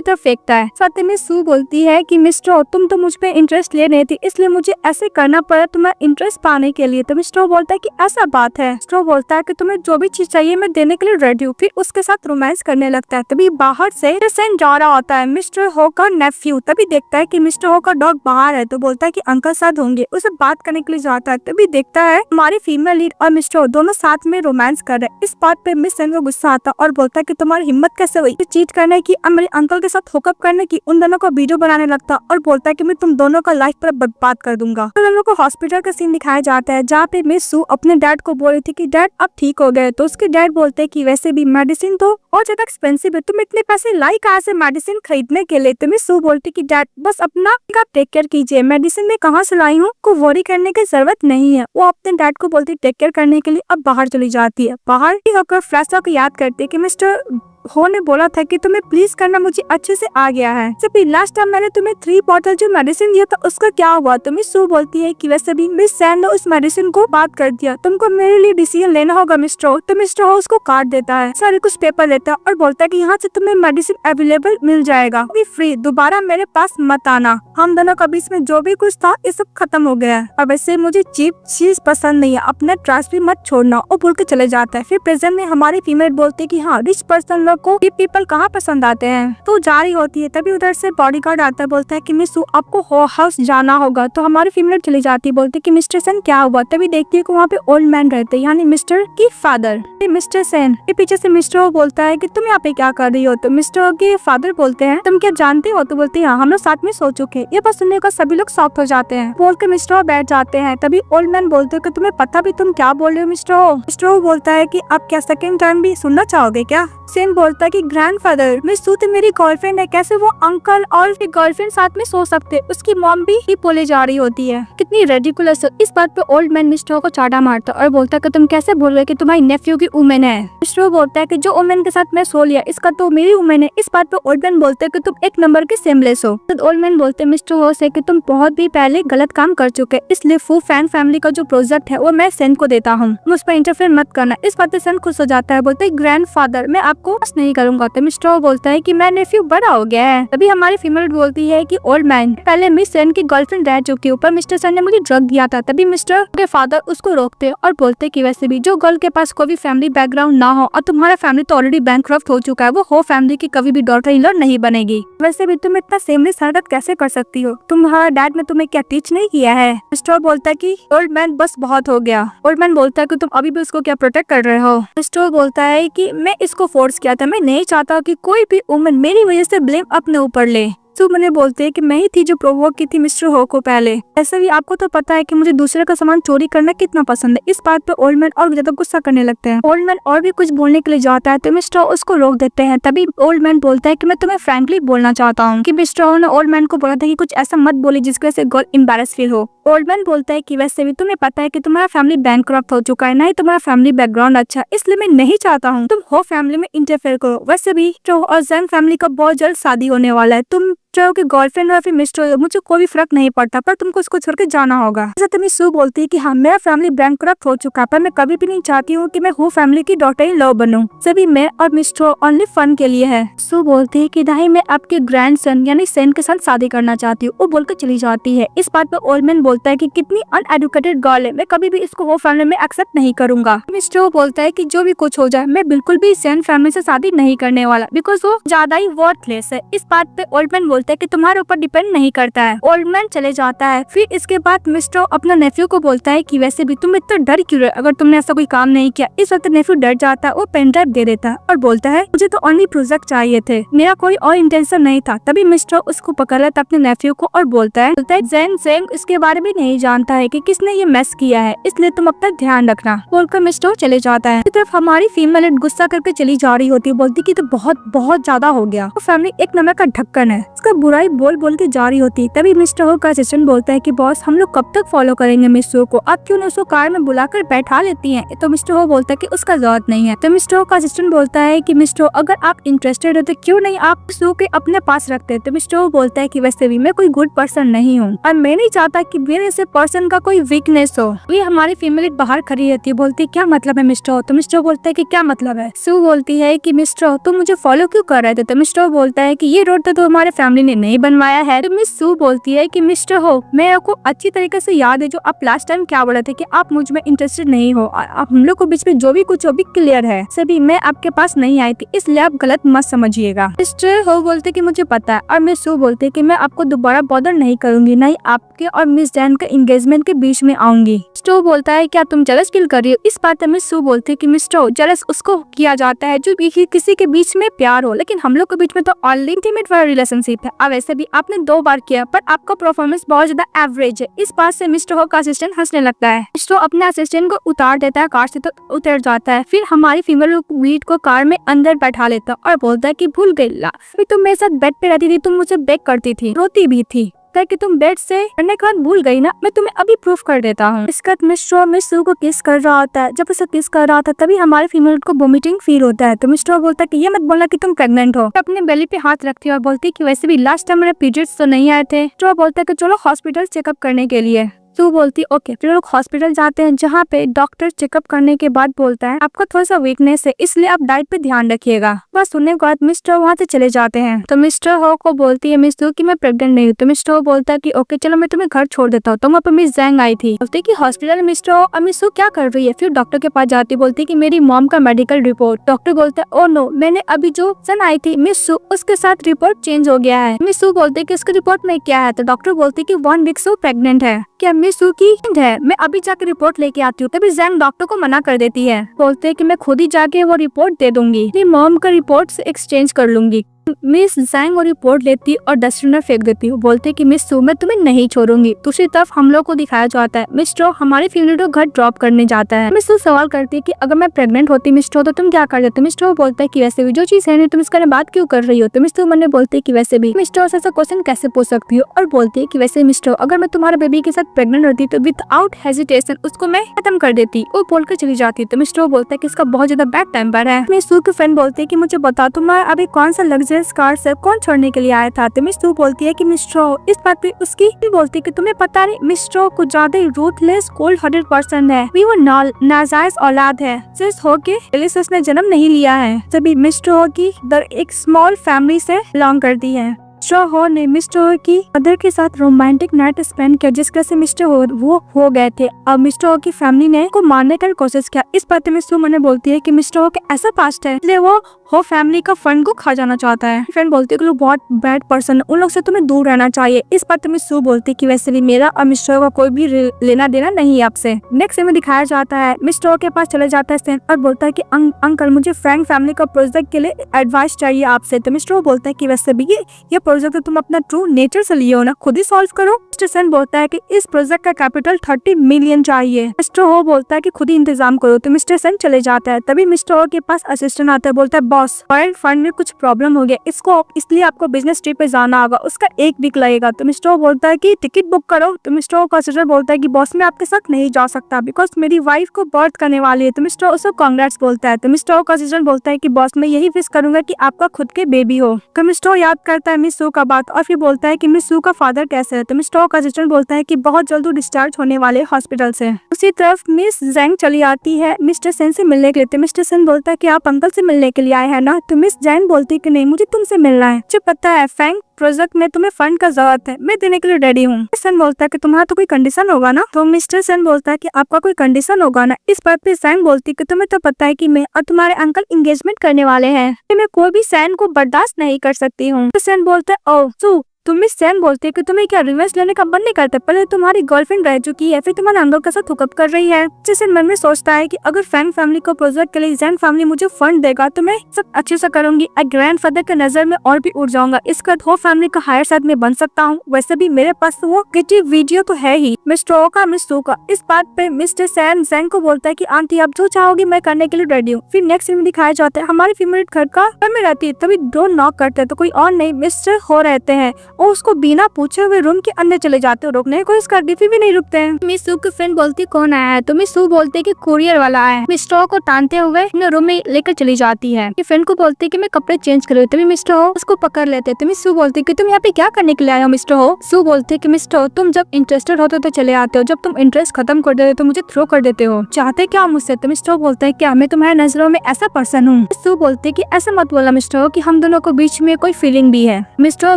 तरफ फेंकता है। साथ में सू बोलती है कि मिस्टर हो तुम तो मुझ पे इंटरेस्ट ले रही थी, इसलिए मुझे ऐसे करना पड़ा तुम्हारा इंटरेस्ट पाने के लिए। तो मिस्टर हो बोलता है कि ऐसा बात है। मिस्टर हो बोलता है कि तुम्हें जो भी चीज चाहिए मैं देने के लिए रेडी हूँ। फिर उसके साथ रोमांस करने लगता है। तभी बाहर से सेन जा रहा होता है, मिस्टर हो का नेफ्यू। तभी देखता है कि मिस्टर हो का डॉग बाहर है, तो बोलता है कि अंकल साथ होंगे, उसे बात करने के लिए जाता है। तभी देखता है हमारी फीमेल लीड और मिस्टर हो दोनों साथ में रोमांस कर रहे हैं। इस बात पे मिस सेन को गुस्सा आता है और बोलता है कि तुम्हारी हिम्मत कैसे हुई चीट करने की, मेरे अंकल के साथ हुकअप करने की। उन दोनों को वीडियो बनाने लगता और बोलता है कि मैं तुम दोनों का लाइफ पर बर्बाद कर दूंगा। तो दोनों को हॉस्पिटल का सीन दिखाया जाता है, जहाँ पे मिस सू अपने डैड को बोल रही थी कि डैड अब ठीक हो गए। तो उसके डैड बोलते हैं कि वैसे भी मेडिसिन तो और ज्यादा एक्सपेंसिव है, तुम इतने पैसे लाई कहाँ से मेडिसिन खरीदने के लिए? तो मिस सू बोलती कि डैड बस अपना आप टेक केयर कीजिए, मेडिसिन में कहाँ से लाई हूँ, को वरी करने की जरूरत नहीं है। वो अपने डैड को बोलती टेक केयर करने के लिए अब बाहर चली जाती है। बाहर ही होकर फ्लैशबैक को याद करते कि मिस्टर हो ने बोला था कि तुम्हें प्लीज करना मुझे अच्छे से आ गया है। जब लास्ट टाइम मैंने तुम्हें 3 बॉटल जो मेडिसिन दिया था उसका क्या हुआ? तो मिस सू बोलती है कि वैसे भी मिस सैन ने उस मेडिसिन को बात कर दिया, तुमको मेरे लिए डिसीजन लेना होगा मिस्टर हो। तो मिस्टर हो उसको काट देता है, सारे कुछ पेपर लेता है और बोलता है कि यहाँ से तुम्हें मेडिसिन अवेलेबल मिल जाएगा, फ्री, दोबारा मेरे पास मत आना। हम दोनों के बीच में जो भी कुछ था ये सब खत्म हो गया है, और वैसे मुझे चीप चीज पसंद नहीं है, अपना ट्रस्ट भी मत छोड़ना। और बोल के चले जाता है। फिर प्रेजेंट में हमारी फीमेल बोलती है कि हाँ रिच पर्सन को पीपल कहाँ पसंद आते हैं। तो जा रही होती है, तभी उधर से बॉडीगार्ड आता है, बोलता है कि मिस सू आपको हाउस जाना होगा। तो हमारी फीमेल चली जाती है, बोलती है कि मिस्टर सेन क्या हुआ? तभी देखती है कि वहाँ पे ओल्ड मैन रहते हैं, यानी मिस्टर की फादर। मिस्टर सेन के पीछे से मिस्टर हो बोलता है कि तुम यहाँ पे क्या कर रही हो? तो मिस्टर के फादर बोलते हैं तुम क्या जानते हो? तो बोलते हैं हाँ हम लोग साथ में सो चुके। ये बात सुनने का सभी लोग शॉक हो जाते हैं। बोल के मिस्टर हो बैठ जाते हैं। तभी ओल्ड मैन बोलते हैं कि तुम्हें पता भी तुम क्या बोल रहे हो मिस्टर हो? मिस्टर हो बोलता है कि आप क्या सेकंड टाइम भी सुनना चाहोगे क्या? सेन बोलता है कि ग्रैंडफादर, मिस सू तो मेरी गर्लफ्रेंड है, कैसे वो अंकल और गर्लफ्रेंड साथ में सो सकते? उसकी मॉम भी ही बोले जा रही होती है। कितनी रेडिकुलस है। इस बात पे ओल्ड मैन मिस्टर को चाटा मारता और बोलता है कि तुम कैसे बोल रहे कि तुम्हारी नेफ्यू की वुमेन है। मिस्टर बोलता है कि जो वुमेन के साथ मैं सो लिया इसका तो मेरी वुमेन है। इस बात पे ओल्ड मैन बोलते है कि तुम एक नंबर के सेमलेस हो। तो ओल्ड मैन बोलते हैं मिस्टर हो से कि तुम बहुत भी पहले गलत काम कर चुके, इसलिए फू फैन फैमिली का जो प्रोजेक्ट है वो मैं सेन को देता हूँ, उस पर इंटरफेयर मत करना। इस बात से सन खुश हो जाता है, बोलते है ग्रैंडफादर मैं आपको नहीं करूंगा। तो मिस्टर बोलता है कि मैं नेफ्यू बड़ा हो गया है। तभी हमारी फीमेल बोलती है कि ओल्ड मैन पहले मिस सेन की गर्लफ्रेंड रह चुकी है, ऊपर मिस्टर सन ने मुझे ड्रग दिया था। तभी मिस्टर के फादर उसको रोकते और बोलते कि वैसे भी जो गर्ल के पास कोई भी फैमिली बैकग्राउंड ना हो और तुम्हारा फैमिली तो ऑलरेडी बैंकक्रप्ट हो चुका है, वो हो फैमिली की कभी भी डॉटर इन लॉ नहीं बनेगी। वैसे भी तुम इतना सेमलेस हरकत कैसे कर सकती हो? तुम्हारा डैड ने तुम्हें क्या टीच नहीं किया है? मिस्टर बोलता है कि ओल्ड मैन बस बहुत हो गया। ओल्ड मैन बोलता है कि तुम अभी भी उसको क्या प्रोटेक्ट कर रहे हो? मिस्टर बोलता है कि मैं इसको फोर्स किया था, मैं नहीं चाहता कि कोई भी वुमन मेरी वजह से ब्लेम अपने ऊपर ले। तो मैंने बोलते हैं कि मैं ही थी जो प्रोवोक की थी मिस्टर हो को पहले। ऐसे भी आपको तो पता है कि मुझे दूसरे का सामान चोरी करना कितना पसंद है। इस बात पे ओल्ड मैन और ज्यादा गुस्सा करने लगते हैं। ओल्ड मैन और भी कुछ बोलने के लिए जाता है तो मिस्टर उसको रोक देते हैं। तभी ओल्ड मैन बोलता है कि मैं तुम्हें फ्रैंकली बोलना चाहता हूँ कि मिस्टर ने ओल्ड मैन को बोला था कि कुछ ऐसा मत बोले जिसकी वजह से गर्ल एम्बैरेस फील हो। ओल्ड मैन बोलता है कि वैसे भी तुम्हें पता है कि तुम्हारा फैमिली बैंकक्रप्ट हो चुका है, ना ही तुम्हारा फैमिली बैकग्राउंड अच्छा, इसलिए मैं नहीं चाहता हूँ तुम हो फैमिली में इंटरफेयर करो। वैसे भी ट्रो और जैंग फैमिली का बहुत जल्द शादी होने वाला है, तुम चाहो कि गर्लफ्रेंड और फिर मिस्टर मुझे कोई भी फर्क नहीं पड़ता, पर तुमको उसको छोड़ के जाना होगा। जैसे तुम्हें सू बोलती है कि हाँ मेरा फैमिली बैंकक्रप्ट हो चुका है, पर मैं कभी भी नहीं चाहती हूँ कि मैं हूँ फैमिली की डॉटर इन लॉ बनूं। सभी मैं और मिस्टर ओनली फन के लिए है। सू बोलती है कि नहीं मैं आपके ग्रैंडसन यानी सेन के साथ शादी करना चाहती हूँ। वो बोलकर चली जाती है। इस बात पर ओल्ड मैन बोलता है कि कितनी अनएडुकेटेड गर्ल है, मैं कभी भी इसको वो फैमिली में एक्सेप्ट नहीं करूंगा। मिस्टर बोलता है कि जो भी कुछ हो जाए मैं बिल्कुल भी सेन फैमिली से शादी नहीं करने वाला, बिकॉज वो ज्यादा ही वर्थलेस है। इस बात पे ओल्ड मैन बोलता है कि तुम्हारे ऊपर डिपेंड नहीं करता है। ओल्ड मैन चले जाता है। फिर इसके बाद मिस्टर अपना नेफ्यू को बोलता है कि वैसे भी तुम इतना डर क्यों रहे, अगर तुमने ऐसा कोई काम नहीं किया। इस वक्त नेफ्यू डर जाता है, वो पेन ड्राइव दे देता है और बोलता है मुझे तो ओनली प्रोजेक्ट चाहिए थे, मेरा कोई और इंटेंशन नहीं था। तभी मिस्टर उसको पकड़ लेता अपने नेफ्यू को और बोलता है जेंग इसके बारे में नहीं जानता है कि किसने ये मैस किया है, इसलिए तुम अपना ध्यान रखना। बोलकर मिस्टर चले जाता है। तरफ हमारी फीमेल गुस्सा करके चली जा रही होती है, बोलती कि तो बहुत ज्यादा हो गया, वो फैमिली एक नंबर का ढक्कन है, इसका बुराई बोल के जा रही होती। तभी मिस्टर हो का असिस्टेंट बोलता है कि बॉस हम लोग कब तक फॉलो करेंगे मिस्टर को, आप क्यों न उसको कार में बुलाकर बैठा लेती हैं। तो मिस्टर हो बोलता है कि उसका जरूरत नहीं है। तो मिस्टर हो का असिस्टेंट बोलता है कि मिस्टर अगर आप इंटरेस्टेड हो तो क्यों नहीं आप सू के अपने पास रखते। तो मिस्टर हो बोलता है कि वैसे भी मैं कोई गुड पर्सन नहीं हूँ और मैं नहीं चाहता कि मेरे से पर्सन का कोई वीकनेस हो। ये हमारी फीमेल बाहर खड़ी रहती है, बोलती है क्या मतलब है मिस्टर। तो मिस्टर बोलता है कि क्या मतलब है। सू बोलती है कि मिस्टर तुम मुझे फॉलो क्यों कर रहे थे। तो मिस्टर बोलता है कि ये रोड तो हमारे फैमिली ने नहीं बनवाया है। तो मिस सू बोलती है कि मिस्टर हो मेरे को अच्छी तरीके से याद है जो आप लास्ट टाइम क्या बोले थे कि आप मुझ में इंटरेस्टेड नहीं हो, आप हम लोग को बीच में जो भी कुछ हो भी क्लियर है, सभी मैं आपके पास नहीं आई थी, इसलिए आप गलत मत समझिएगा। मिस्टर हो बोलते कि मुझे पता है और मिस सू बोलते कि मैं आपको दोबारा बॉदर नहीं करूंगी, नहीं आपके और मिस जैन के एंगेजमेंट के बीच में आऊंगी। मिस्टर बोलता है क्या तुम जेलस फील कर रही हो। इस बात पे मिस सू बोलती है कि मिस्टर जेलस उसको किया जाता है जो किसी के बीच में प्यार हो, लेकिन हम लोग के बीच में तो ऑलरेडी इंटीमेट वाला रिलेशनशिप है। अब वैसे भी आपने 2 बार किया पर आपका परफॉर्मेंस बहुत ज्यादा एवरेज है। इस बात से मिस्टर हो का असिस्टेंट हंसने लगता है। मिस्टर अपने असिस्टेंट को उतार देता है कार से तो उतर जाता है। फिर हमारी फीमेल वीड को कार में अंदर बैठा लेता और बोलता है कि भूल गई ला, तुम मेरे साथ बेड पे रहती थी, तुम मुझे बेग करती थी, रोती भी थी, कि तुम बेड से करने के बाद भूल गई ना, मैं तुम्हें अभी प्रूफ कर देता हूँ। इसके बाद मिस्टर मिस सू को किस कर रहा होता है। जब उसे किस कर रहा था तभी हमारे फीमेल को वोमिटिंग फील होता है। तो मिस्टर बोलता है कि ये मत बोलना कि तुम प्रेग्नेंट हो। अपने बेली पे हाथ रखती है और बोलती है कि वैसे भी लास्ट टाइम मेरे पीरियड्स तो नहीं आए थे। तो बोलता है कि चलो हॉस्पिटल चेकअप करने के लिए। तो बोलती ओके। फिर लोग हॉस्पिटल जाते हैं जहाँ पे डॉक्टर चेकअप करने के बाद बोलता है आपका थोड़ा सा वीकनेस है, इसलिए आप डाइट पे ध्यान रखिएगा। बस सुनने के बाद मिस्टर वहाँ से चले जाते हैं। तो मिस्टर हो को बोलती है मिस कि मैं प्रेग्नेंट नहीं हूँ। तो मिस्टर हो बोलता है कि ओके चलो मैं तुम्हें घर छोड़ देता हूँ। तो वहाँ पे मिस जैंग आई थी। बोलती कि हॉस्पिटल में मिस्टर हो और मिस क्या कर रही है। फिर डॉक्टर के पास जाती, बोलती कि मेरी मॉम का मेडिकल रिपोर्ट। डॉक्टर बोलता है ओ नो, मैंने अभी जो सन आई थी मिस उसके साथ रिपोर्ट चेंज हो गया है। मिस बोलते कि इसके रिपोर्ट में क्या है। तो डॉक्टर बोलते कि 1 वीक से प्रेग्नेंट है। क्या मिस की है, मैं अभी जाके रिपोर्ट लेके आती हूँ। तभी जैंग डॉक्टर को मना कर देती है, बोलते हैं कि मैं खुद ही जाके वो रिपोर्ट दे दूंगी, अपनी मॉम का रिपोर्ट से एक्सचेंज कर लूंगी। मिस जैंग वो रिपोर्ट लेती और डस्टबिन में फेंक देती। वो बोलते कि मिस सू मैं तुम्हें नहीं छोड़ूंगी। दूसरी तरफ हम लोग को दिखाया जाता है मिस स्ट्रो हमारी फैमिली को घर ड्रॉप करने जाता है। मिस सू सवाल करती है कि अगर मैं प्रेग्नेंट होती मिस स्ट्रो तो तुम क्या कर देते। मिस स्ट्रो बोलता है कि वैसे भी जो चीज है नहीं तुम इसके बारे में बात क्यों कर रही हो। तो मिस सू मन में बोलती है कि वैसे भी मिस स्ट्रो ऐसा क्वेश्चन कैसे पूछ सकती हो और बोलती है कि वैसे मिस स्ट्रो अगर मैं तुम्हारे बेबी के साथ प्रेग्नेंट होती तो विदाउट हेजिटेशन उसको मैं खत्म कर देती। वो बोलकर चली जाती। तो मिस स्ट्रो बोलता है कि इसका बहुत ज्यादा बैड टेम्पर है। मिस सू के फ्रेंड बोलते है कि मुझे बता तुम्हारा अभी कौन सा लग्जरियस कार से कौन छोड़ने के लिए आया था। तो मिस सू बोलती है कि मिस स्ट्रो इस बात पे उसकी बोलती है कि तुम्हें पता नहीं मिस स्ट्रो कुछ ज्यादा ही रूथलेस कोल्ड हार्टेड पर्सन है। वो नाजायज औलाद है सिर्फ हो के उसने जन्म नहीं लिया है। तभी मिस स्ट्रो की एक स्मॉल फैमिली से बिलोंग करती है। मिस्टर हो ने मिस्टर हो की मदर के साथ रोमांटिक नाइट स्पेंड किया जिस वजह से मिस्टर हो वो हो गए थे। अब मिस्टर हो की फैमिली ने को मारने का कोशिश किया। इस बात में सू मने बोलती है कि मिस्टर हो के ऐसा पास्ट है इसलिए वो फैमिली का फंड को खा जाना चाहता है। फ्रेंड बोलती है कि लोग बहुत बैड पर्सन है उन लोग से तुम्हें दूर रहना चाहिए। इस बात में सू बोलती है कि वैसे भी मेरा और मिस्टर का कोई भी लेना देना नहीं है आपसे। नेक्स्ट में दिखाया जाता है मिस्टर के पास चले जाता है और बोलता है कि अंकल मुझे फ्रैंक फैमिली का प्रोजेक्ट के लिए एडवाइस चाहिए आपसे। तो मिस्टर बोलता है कि वैसे भी ये प्रोजेक्ट तुम अपना ट्रू नेचर से लिए हो ना खुद ही सॉल्व करो। मिस्टर सेन बोलता है कि इस प्रोजेक्ट का कैपिटल 30 मिलियन चाहिए। मिस्टर हो बोलता है कि खुद ही इंतजाम करो। तो मिस्टर सेन चले जाता है। तभी मिस्टर हो के पास असिस्टेंट आता है बोलता है बॉस वर्ल्ड फंड में कुछ प्रॉब्लम हो गया इसको इसलिए आपको बिजनेस ट्रिप पे जाना होगा उसका 1 वीक लगेगा। तो मिस्टर हो बोलता है कि टिकट बुक करो। तो मिस्टर हो का असिस्टेंट बोलता है कि बॉस मैं आपके साथ नहीं जा सकता बिकॉज मेरी वाइफ को बर्थ करने वाली है। तो मिस्टर हो उसको कांग्रेट्स बोलता है। तो मिस्टर हो का असिस्टेंट बोलता है कि बॉस मैं यही विश करूंगा कि आपका खुद के बेबी हो। तो मिस्टर हो याद करता है मिस सू का बात और फिर बोलता है कि मिस सू का फादर कैसे है। तो मिस्टर हो का असिस्टेंट बोलता है कि बहुत जल्द डिस्चार्ज होने वाले हॉस्पिटल से। उसी तरफ मिस जैंग चली आती है मिस्टर सेन से मिलने के लिए। तो मिस्टर सेन बोलता है कि आप अंकल से मिलने के लिए आए हैं ना। तो मिस जैंग बोलती है कि नहीं मुझे तुमसे मिलना है। मुझे पता है फैंग प्रोजेक्ट में तुम्हें फंड का जरूरत है मैं देने के लिए रेडी हूँ। सन बोलता है कि तुम्हारा तो कोई कंडीशन होगा ना। तो मिस्टर सन बोलता है कि आपका कोई कंडीशन होगा ना। इस बात पे सैन बोलती है कि तुम्हें तो पता है कि मैं और तुम्हारे अंकल एंगेजमेंट करने वाले हैं मैं कोई भी सैन को बर्दाश्त नहीं कर सकती हूँ। सैन बोलता है ओह सू तुम मिस सैन बोलती है कि तुम्हें क्या रिवेंज लेने का मन नहीं करता। पहले तुम्हारी गर्लफ्रेंड रह चुकी है फिर तुम्हारे अंकल के साथ हुकअप कर रही है। जिससे मन में सोचता है कि अगर फैंग फैमिली को प्रोजेक्ट के लिए जैन फैमिली मुझे फंड देगा तो मैं सब अच्छे से करूंगी। ग्रैंडफादर के नजर में और भी उड़ जाऊंगा। इसका हो फैमिली का हायर साइड में बन सकता हूँ। वैसे भी मेरे पास वो क्रिएटिव वीडियो तो है ही मिस्टर का मिस सू का। इस बात पे मिस्टर सैन जैंग को बोलता है कि आंटी आप जो चाहोगी मैं करने के लिए रेडी हूँ। फिर नेक्स्ट में दिखाया जाता है हमारी फीमेल घर में रहती है। तभी डोर नॉक करते हैं तो कोई और नहीं मिस्टर हो रहते हैं और उसको बिना पूछे हुए रूम के अंदर चले जाते हो रोकने को इसका डिफी भी नहीं रुकते हैं। मिस सू की फ्रेंड बोलती कौन आया है। तो मिस सू बोलते है कि कुरियर वाला आया है। मिस्टर को टानते हुए अपने रूम में लेकर चली जाती है। फ्रेंड को बोलती है कि मैं कपड़े चेंज कर रही हूँ। तभी मिस्टर हो उसको पकड़ लेते हैं। तो मिस सू बोलती है कि तुम यहाँ पे क्या करने के लिए आए हो। मिस्टर हो सू बोलते है कि मिस्टर हो तुम जब इंटरेस्टेड होते तो चले आते हो जब तुम इंटरेस्ट खत्म कर देते हो तो मुझे थ्रो कर देते हो। चाहते क्या मुझसे। तो मिस्टर बोलता है क्या मैं तुम्हारे नजरों में ऐसा पर्सन हूँ। सू बोलते है कि ऐसा मत बोला मिस्टर हो कि हम दोनों को बीच में कोई फीलिंग भी है। मिस्टर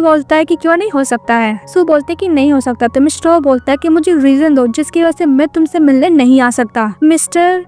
बोलता है कि क्यों नहीं हो सकता है। सू बोलते कि नहीं हो सकता। तो मिस्टर बोलता है कि मुझे रीजन दो जिसकी वजह से मैं तुमसे मिलने नहीं आ सकता। मिस्टर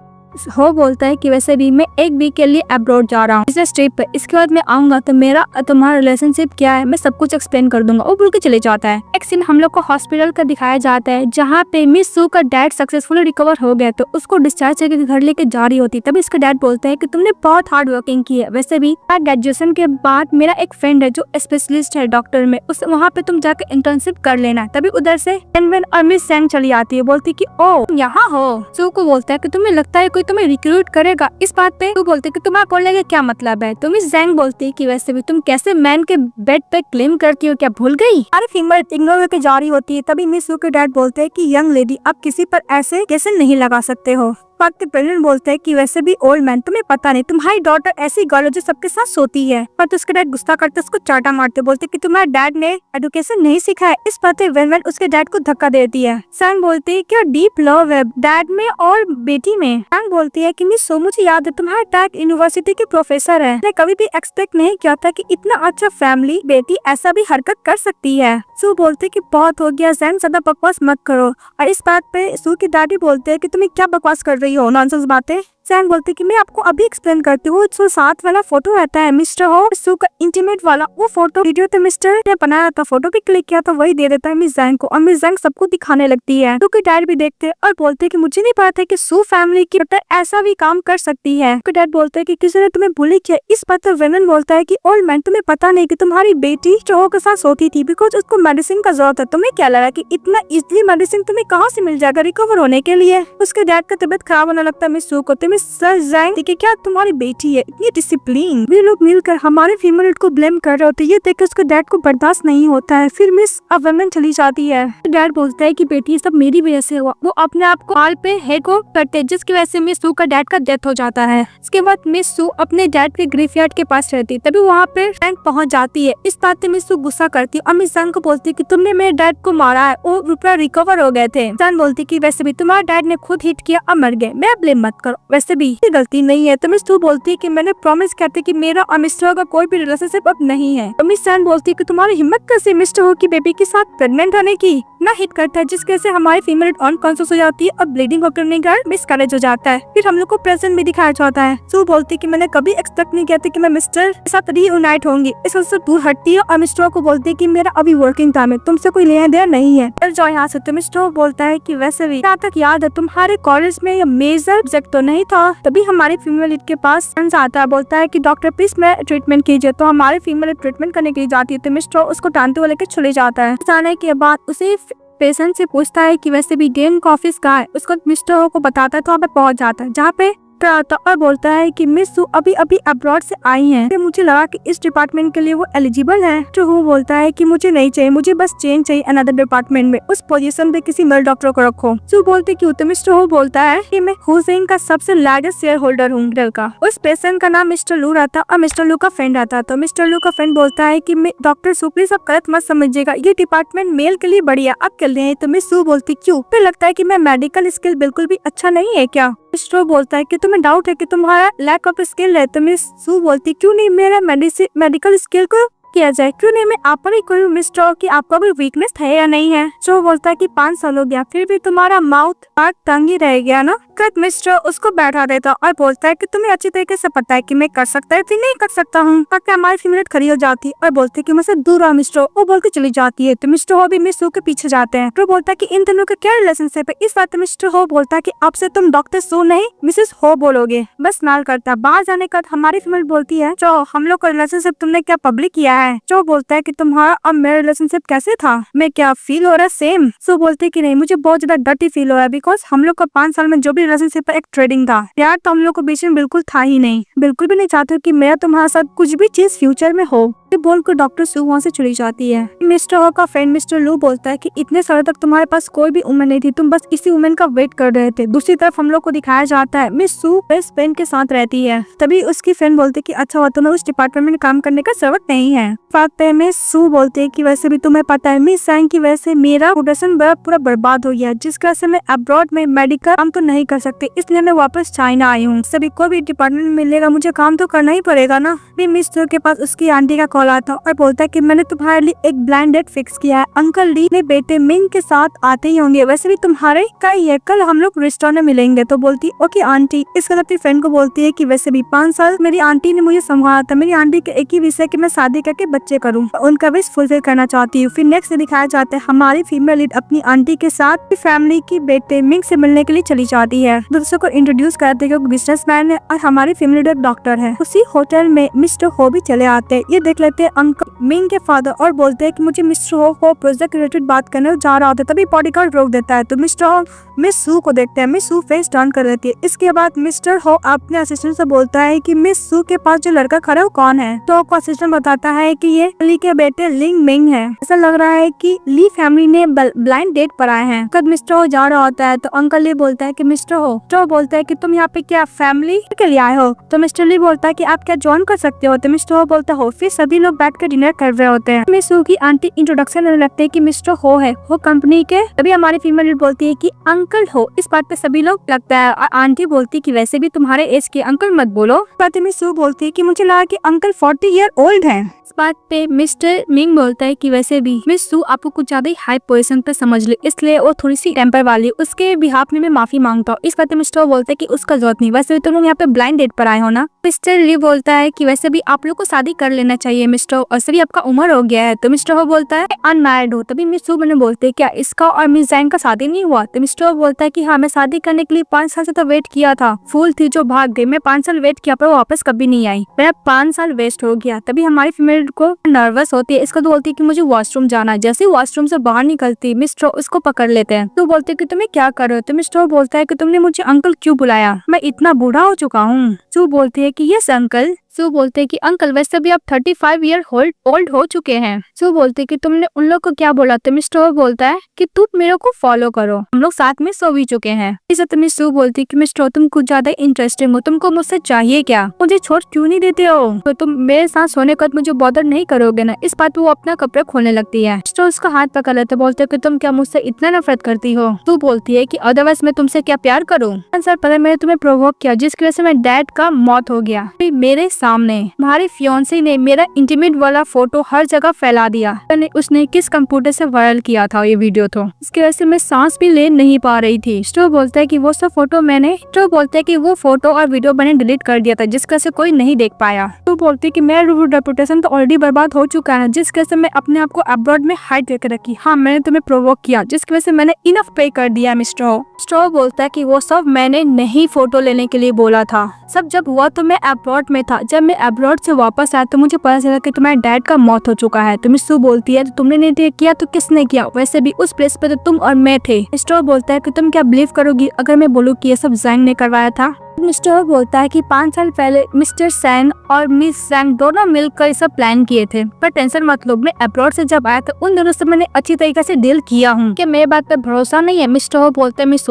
हो बोलता है कि वैसे भी मैं 1 वीक के लिए अब्रॉड जा रहा हूँ इस ट्रिप पे। इसके बाद मैं आऊंगा तो मेरा तुम्हारा रिलेशनशिप क्या है मैं सब कुछ एक्सप्लेन कर दूंगा। वो बोल के चले जाता है। एक सीन हम लोग को हॉस्पिटल का दिखाया जाता है जहाँ पे मिस सू का डैड सक्सेसफुली रिकवर हो गया तो उसको डिस्चार्ज करके घर लेके जा रही होती। तभी इसका डैड बोलता है कि तुमने बहुत हार्ड वर्किंग की है। वैसे भी ग्रेजुएशन के बाद मेरा एक फ्रेंड है जो स्पेशलिस्ट है डॉक्टर में उस वहाँ पे तुम जाकर इंटर्नशिप कर लेना। तभी उधर से एनवेन और मिस सैंग चली आती है बोलती कि ओ यहाँ हो। सू को बोलता है कि तुम्हें लगता है कोई तुम्हें रिक्रूट करेगा। इस बात पे तू बोलते कि तुम्हारा बोलने का क्या मतलब है। तो मिस जैंग बोलती है कि वैसे भी तुम कैसे मैन के बेड पे क्लेम करती हो क्या भूल गई। अरे फीमेल इग्नोर करके जा रही होती है। तभी मिस सू के डैड बोलते हैं कि यंग लेडी आप किसी पर ऐसे कैसे नहीं लगा सकते हो। प्रेसिडेंट बोलते हैं कि वैसे भी ओल्ड मैन तुम्हें पता नहीं तुम्हारी डॉटर ऐसी गर्ल है जो सबके साथ सोती है। पर तो उसके डैड गुस्सा करते उसको चाटा मारते बोलते कि तुम्हारे डैड ने एजुकेशन नहीं सीखा है। इस बात पे वेन उसके डैड को धक्का देती है। सैंग बोलती है कि डीप लव है डैड में और बेटी में। सैंग बोलती है कि मिस सो मुझे याद है तुम्हारे डैड यूनिवर्सिटी के प्रोफेसर है। मैंने कभी भी एक्सपेक्ट नहीं किया था कि इतना अच्छा फैमिली बेटी ऐसा भी हरकत कर सकती है। सू बोलते कि बहुत हो गया सैंग ज्यादा बकवास मत करो। और इस बात पे सू की दादी बोलते है कि तुम्हें क्या बकवास कर रही हो नॉनसेंस बातें। सैन बोलते कि मैं आपको अभी एक्सप्लेन करती हूँ। जो साथ वाला फोटो रहता है मिस्टर हो सू का इंटीमेट वाला, वो फोटो वीडियो तो मिस्टर ने बनाया था, फोटो भी क्लिक किया तो वही दे देता है मिस जैंग को, और मिस जैंग सबको दिखाने लगती है। तो डैड भी देखते और बोलते कि मुझे नहीं पता था कि सू फैमिली की ऐसा भी काम कर सकती है। तो डैड बोलते हैं कि किसी ने तुम्हें बुली किया। इस पर तो वेनन बोलता है कि ओल्ड मैन तुम्हें पता नहीं कि तुम्हारी बेटी चोहो के साथ सोती थी बिकॉज उसको मेडिसिन का जरूरत है। तुम्हें क्या लगा कि इतना इजली मेडिसिन तुम्हें कहाँ से मिल जाएगा रिकवर होने के लिए। उसके डैड का तबियत खराब होने लगता है मिस सू को। तो मिस जैंग कि क्या तुम्हारी बेटी है इतनी डिसिप्लिन। वे लोग मिलकर हमारे फीमेल को ब्लेम कर रहे होते। ये देख उसके डैड को बर्दाश्त नहीं होता है। फिर मिस वेनन चली जाती है। डैड बोलता है कि बेटी सब मेरी वजह से हुआ। वो अपने आप को हाल पे हेड को करते जिसकी वजह से मिस सू का डैड का डेथ हो जाता है। इसके बाद मिस सू अपने डैड के ग्रेवयार्ड के पास रहती, तभी वहाँ पे जैंग पहुँच जाती है। इस बात पे मिस सू गुस्सा करती और मिस जैंग को बोलती कि तुमने मेरे डैड को मारा है, वो रुपया रिकवर हो गए थे। जैंग बोलती कि वैसे भी तुम्हारे डैड ने खुद हिट किया और मर गए, मैं ब्लेम मत करो, वैसे भी ये गलती नहीं है। तो मिस सू बोलती है कि मैंने प्रॉमिस करती कि मेरा और मिस्टर का कोई भी रिलेशनशिप अब नहीं है। तो मिस जैंग बोलती है कि तुम्हारी हिम्मत कैसे मिस्टर हो की बेबी के साथ प्रेग्नेंट होने की। ना हिट करता है जिसकी वजह से हमारी फीमेल अनकॉन्शियस हो जाती है और ब्लीडिंग होने का मिसकैरेज हो जाता है। फिर हम लोग को प्रेजेंट में दिखाया जाता है। सू बोलती है कि मैंने कभी एक्सपेक्ट नहीं किया था कि मैं मिस्टर के साथ रीयूनाइट होंगी। इस वजह से दूर हटती है और मिस्टर को बोलती है कि मेरा अभी वर्किंग टाइम है, तुमसे कोई लेना देना नहीं है, चल जाओ यहाँ से। तो मिस्टर बोलता है कि वैसे भी जहाँ तक याद है तुम्हारे कॉलेज में ये मेजर सब्जेक्ट तो नहीं था। तभी हमारी फीमेल लीड के पास आता है, बोलता है कि डॉक्टर प्लीज मैं ट्रीटमेंट कीजिए। तो हमारे फीमेल ट्रीटमेंट करने के लिए जाती है। तो मिस्टर उसको टानते हुए लेकर चले जाता है। जाने के बाद उसे पेशेंट से पूछता है कि वैसे भी डेन का ऑफिस कहाँ है। उसको मिस्टर को बताता है तो वहाँ पे पहुंच जाता है, जहाँ पे और बोलता है कि मिस सू अभी अभी अब्रॉड से आई हैं। तो मुझे लगा कि इस डिपार्टमेंट के लिए वो एलिजिबल है। तो वो बोलता है कि मुझे नहीं चाहिए, मुझे बस चेंज चाहिए अनदर डिपार्टमेंट में, उस पोजीशन पे किसी मेल डॉक्टर को रखो। सू बोलते क्यों। तो मिस्टर हो बोलता है कि मैं हुसैन का सबसे लार्जेस्ट शेयर होल्डर हूँ डेल का। उस पेशेंट का नाम मिस्टर लू रहता और मिस्टर लू का फ्रेंड रहता। तो मिस्टर लू का फ्रेंड बोलता है कि डॉक्टर सू प्लीज आप गलत मत समझिएगा, ये डिपार्टमेंट मेल के लिए बढ़िया, आप कर ले। तो मिस सू बोलती क्यों। फिर लगता है कि मैं मेडिकल स्किल बिल्कुल भी अच्छा नहीं है क्या। मिस्टर बोलता है कि तुम्हें डाउट है कि तुम्हारा लैक ऑफ स्किल है। तो मिस सू बोलती क्यों नहीं मेरा मेडिकल स्किल को किया जाए, क्यों नहीं मैं आप पर ही करूँ मिस्टर कि आपका भी वीकनेस है या नहीं है। जो बोलता है कि 5 साल हो गया फिर भी तुम्हारा माउथ पार्ट तंग ही रह गया ना। कट मिस्टर उसको बैठा देता और बोलता है कि तुम्हें अच्छी तरीके से पता है कि मैं कर सकता है नहीं कर सकता हूँ। ताकि हमारी फीमेल खड़ी हो जाती और बोलती है कि मुझसे दूर रहो मिस्टर। वो बोल के चली जाती है। तो मिस्टर हो भी मिस सू के पीछे जाते हैं। तो बोलता है कि इन दोनों का क्या रिलेशनशिप है। इस बात पे मिस्टर हो बोलता है कि आपसे तुम डॉक्टर सू नहीं मिसेस हो बोलोगे। बस नाल करता है। बाहर जाने का हमारी फीमेल बोलती है जो हम लोग का रिलेशनशिप तुमने क्या पब्लिक किया है। जो बोलता है कि तुम्हारा और मेरा रिलेशनशिप कैसे था, मैं क्या फील हो रहा है सेम। सो बोलते है कि नहीं मुझे बहुत ज्यादा डर्टी फील हो रहा है बिकॉज हम लोग का 5 साल में जो भी रिलेशनशिप एक ट्रेडिंग था, प्यार तो हम लोग को बीच में बिल्कुल था ही नहीं। बिल्कुल भी नहीं चाहते कि मेरा तुम्हारे साथ कुछ भी चीज फ्यूचर में हो। बोलकर डॉक्टर सू वहाँ से चली जाती है। मिस्टर हो का फ्रेंड मिस्टर लू बोलता है कि इतने सालों तक तुम्हारे पास कोई भी वुमन नहीं थी, तुम बस इसी वुमन का वेट कर रहे थे। दूसरी तरफ हम लोग को दिखाया जाता है मिस सू बेस्ट फ्रेंड के साथ रहती है। तभी उसकी फ्रेंड बोलती है कि अच्छा हुआ तुम्हें उस डिपार्टमेंट में काम करने का जरूरत नहीं है। बात पे मिस सू बोलती है कि वैसे भी तुम्हें पता है मिस जैंग की वजह से मेरा प्रोडक्शन पूरा बर्बाद हो गया, जिस वजह से मैं अब्रॉड में मेडिकल काम तो नहीं कर सकती, इसलिए मैं वापस चाइना आई हूँ। सभी कोई भी डिपार्टमेंट मिलेगा मुझे काम तो करना ही पड़ेगा ना। मिस सू के पास उसकी आंटी का कॉल आता और बोलता है कि मैंने तुम्हारे लिए एक ब्लाइंड डेट फिक्स किया है, अंकल ली ने बेटे मिंग के साथ आते ही होंगे, वैसे भी तुम्हारे का ही है, कल हम लोग रेस्टोरेंट में मिलेंगे। तो बोलती ओके आंटी। इसके बाद अपनी फ्रेंड को बोलती है कि वैसे भी 5 साल मेरी आंटी ने मुझे संभाला था, मेरी आंटी के एक ही विषय है कि मैं शादी करके बच्चे करूँ, उनका विश फुलफिल करना चाहती हूँ। फिर नेक्स्ट दिखाया जाता है हमारी फीमेल लीड अपनी आंटी के साथ फैमिली की बेटे मिंग से मिलने के लिए चली जाती है। दूसरों को इंट्रोड्यूस करते हैं कि बिजनेसमैन है और हमारी फीमेल लीड डॉक्टर है। उसी होटल में मिस्टर हो भी चले आते हैं। ये देख लेते हैं अंकल मिंग के फादर और बोलते हैं कि मुझे मिस्टर हो को प्रोजेक्ट रिलेटेड बात करने जा रहा होता है। तभी बॉडीगार्ड रोक देता है। तो मिस्टर हो मिस सू को देखते हैं। मिस सू फेस टर्न कर देती है। इसके बाद मिस्टर हो अपने असिस्टेंट से बोलता है कि मिस सू के पास जो लड़का खड़ा है वो कौन है। तो असिस्टेंट बताता है कि ये ली के बेटे लिंग मिंग है। ऐसा लग रहा है कि ली फैमिली ने ब्लाइंड डेट पर आए हैं। कब मिस्टर हो जा रहा होता है तो अंकल ली बोलता है कि मिस्टर हो, तो बोलता है कि तुम यहाँ पे क्या फैमिली के लिए आए हो। तो मिस्टर ली बोलता है कि आप क्या ज्वाइन कर सकते हो। तो मिस्टर हो बोलता हो। फिर सभी लोग बैठ कर डिनर कर रहे होते हैं। मिस सू की आंटी इंट्रोडक्शन लेने लगते हैं कि मिस्टर हो है वो कंपनी के। तभी हमारी फीमेल बोलती है कि अंकल हो। इस बात पे सभी लोग लगता है और आंटी बोलती है कि वैसे भी तुम्हारे एज के अंकल मत बोलो। मिस सू बोलती है कि मुझे लगा कि अंकल 40 ईयर ओल्ड है। इस बात पे मिस्टर मिंग बोलता है कि वैसे भी मिस सू आपको कुछ ज्यादा ही हाई पोजीशन पे समझ ले, इसलिए वो थोड़ी सी टेम्पर वाली, उसके बिहाफ में मैं माफी मांगता हूँ। इस बात पे मिस्टर बोलता है कि उसका जरूरत नहीं, वैसे भी तुम लोग यहाँ पे ब्लाइंड डेट पर आए हो ना। मिस्टर ली बोलता है कि वैसे भी आप लोग को शादी कर लेना चाहिए मिस्टर, और सभी आपका उम्र हो गया है। तो मिस्टर हो बोलता है अनमैरिड हो। तभी मिस सू मैंने बोलते है क्या इसका और मिस जैंग का शादी नहीं हुआ। तो मिस्टर बोलता है कि हाँ, मैं शादी करने के लिए 5 साल से तो वेट किया था, फूल थी जो भाग गई, मैं 5 साल वेट किया पर वो वापस कभी नहीं आई, मेरा 5 साल वेस्ट हो गया। तभी हमारी फीमेल को नर्वस होती है, इसको तो बोलती है कि मुझे वॉशरूम जाना है। जैसे ही वॉशरूम से बाहर निकलती मिस्टर उसको पकड़ लेते हैं। तो बोलते कि तुम्हें क्या कर रहे हो। तो मिस्टर बोलता है कि तुमने मुझे अंकल क्यों बुलाया, मैं इतना बूढ़ा हो चुका हूँ। सू बोलती है कि यस अंकल। सू बोलते हैं कि अंकल वैसे भी आप 35 ईयर ओल्ड हो चुके हैं। सू बोलते हैं कि तुमने उन लोग को क्या बोला। तो मिस्टर बोलता है कि तुम मेरे को फॉलो करो, हम लोग साथ में सो भी चुके हैं। इस तो मिस सू बोलती है कि मिस्टर तुम कुछ ज्यादा इंटरेस्टिंग हो, तुमको मुझसे चाहिए क्या, मुझे छोड़ क्यों नहीं देते हो, तो तुम मेरे साथ सोने का मुझे बॉदर नहीं करोगे ना। इस बात पे वो अपना कपड़े खोलने लगती है। मिस्टर उसका हाथ पकड़ लेते, बोलते कि तुम क्या मुझसे इतना नफरत करती हो। तू बोलती है कि अदरवाइज मैं तुमसे क्या प्यार करूँ। सर पहले मैंने तुम्हें प्रोवोक किया जिसकी वजह से मेरे डैड का मौत हो गया, मेरे सामने हमारी फियोंसी ने मेरा इंटीमेट वाला फोटो हर जगह फैला दिया। उसने किस कंप्यूटर से वायरल किया था ये वीडियो, तो इसकी वजह से मैं सांस भी ले नहीं पा रही थी। स्टो बोलता है कि वो सब फोटो स्टो बोलते है कि वो फोटो और वीडियो मैंने डिलीट कर दिया था जिसकी वजह से कोई नहीं देख पाया। तो बोलते है कि मेरा रेपुटेशन तो ऑलरेडी बर्बाद हो चुका है जिसकी वजह से मैं अपने आप को अब्रॉड में हाइड करके रखी। हाँ, मैंने तुम्हें प्रोवोक किया जिसकी वजह से मैंने इनफ पे कर दिया मिस्टर। स्टो बोलता है कि वो सब मैंने नहीं फोटो लेने के लिए बोला था, सब जब हुआ तो मैं अब्रॉड में था, जब मैं अब्रॉड से वापस आया तो मुझे पता चला कि तुम्हारे डैड का मौत हो चुका है। तो मिस्सू बोलती है तो तुमने नहीं किया तो किसने किया, वैसे भी उस प्लेस पे तो तुम और मैं थे। मिस्टर बोलता है कि तुम क्या बिलीव करोगी अगर मैं बोलूँ कि ये सब जैंग ने करवाया था। मिस्टर बोलता है कि 5 साल पहले मिस्टर सैन और मिस सैन दोनों मिलकर सब प्लान किए थे, पर टेंशन मत लो, मैं अब्रॉड से जब आया तो उन दोनों से मैंने अच्छी तरीके से डील किया हूँ। क्या मेरे बात पे भरोसा नहीं है। मिस्टर बोलते हैं मिस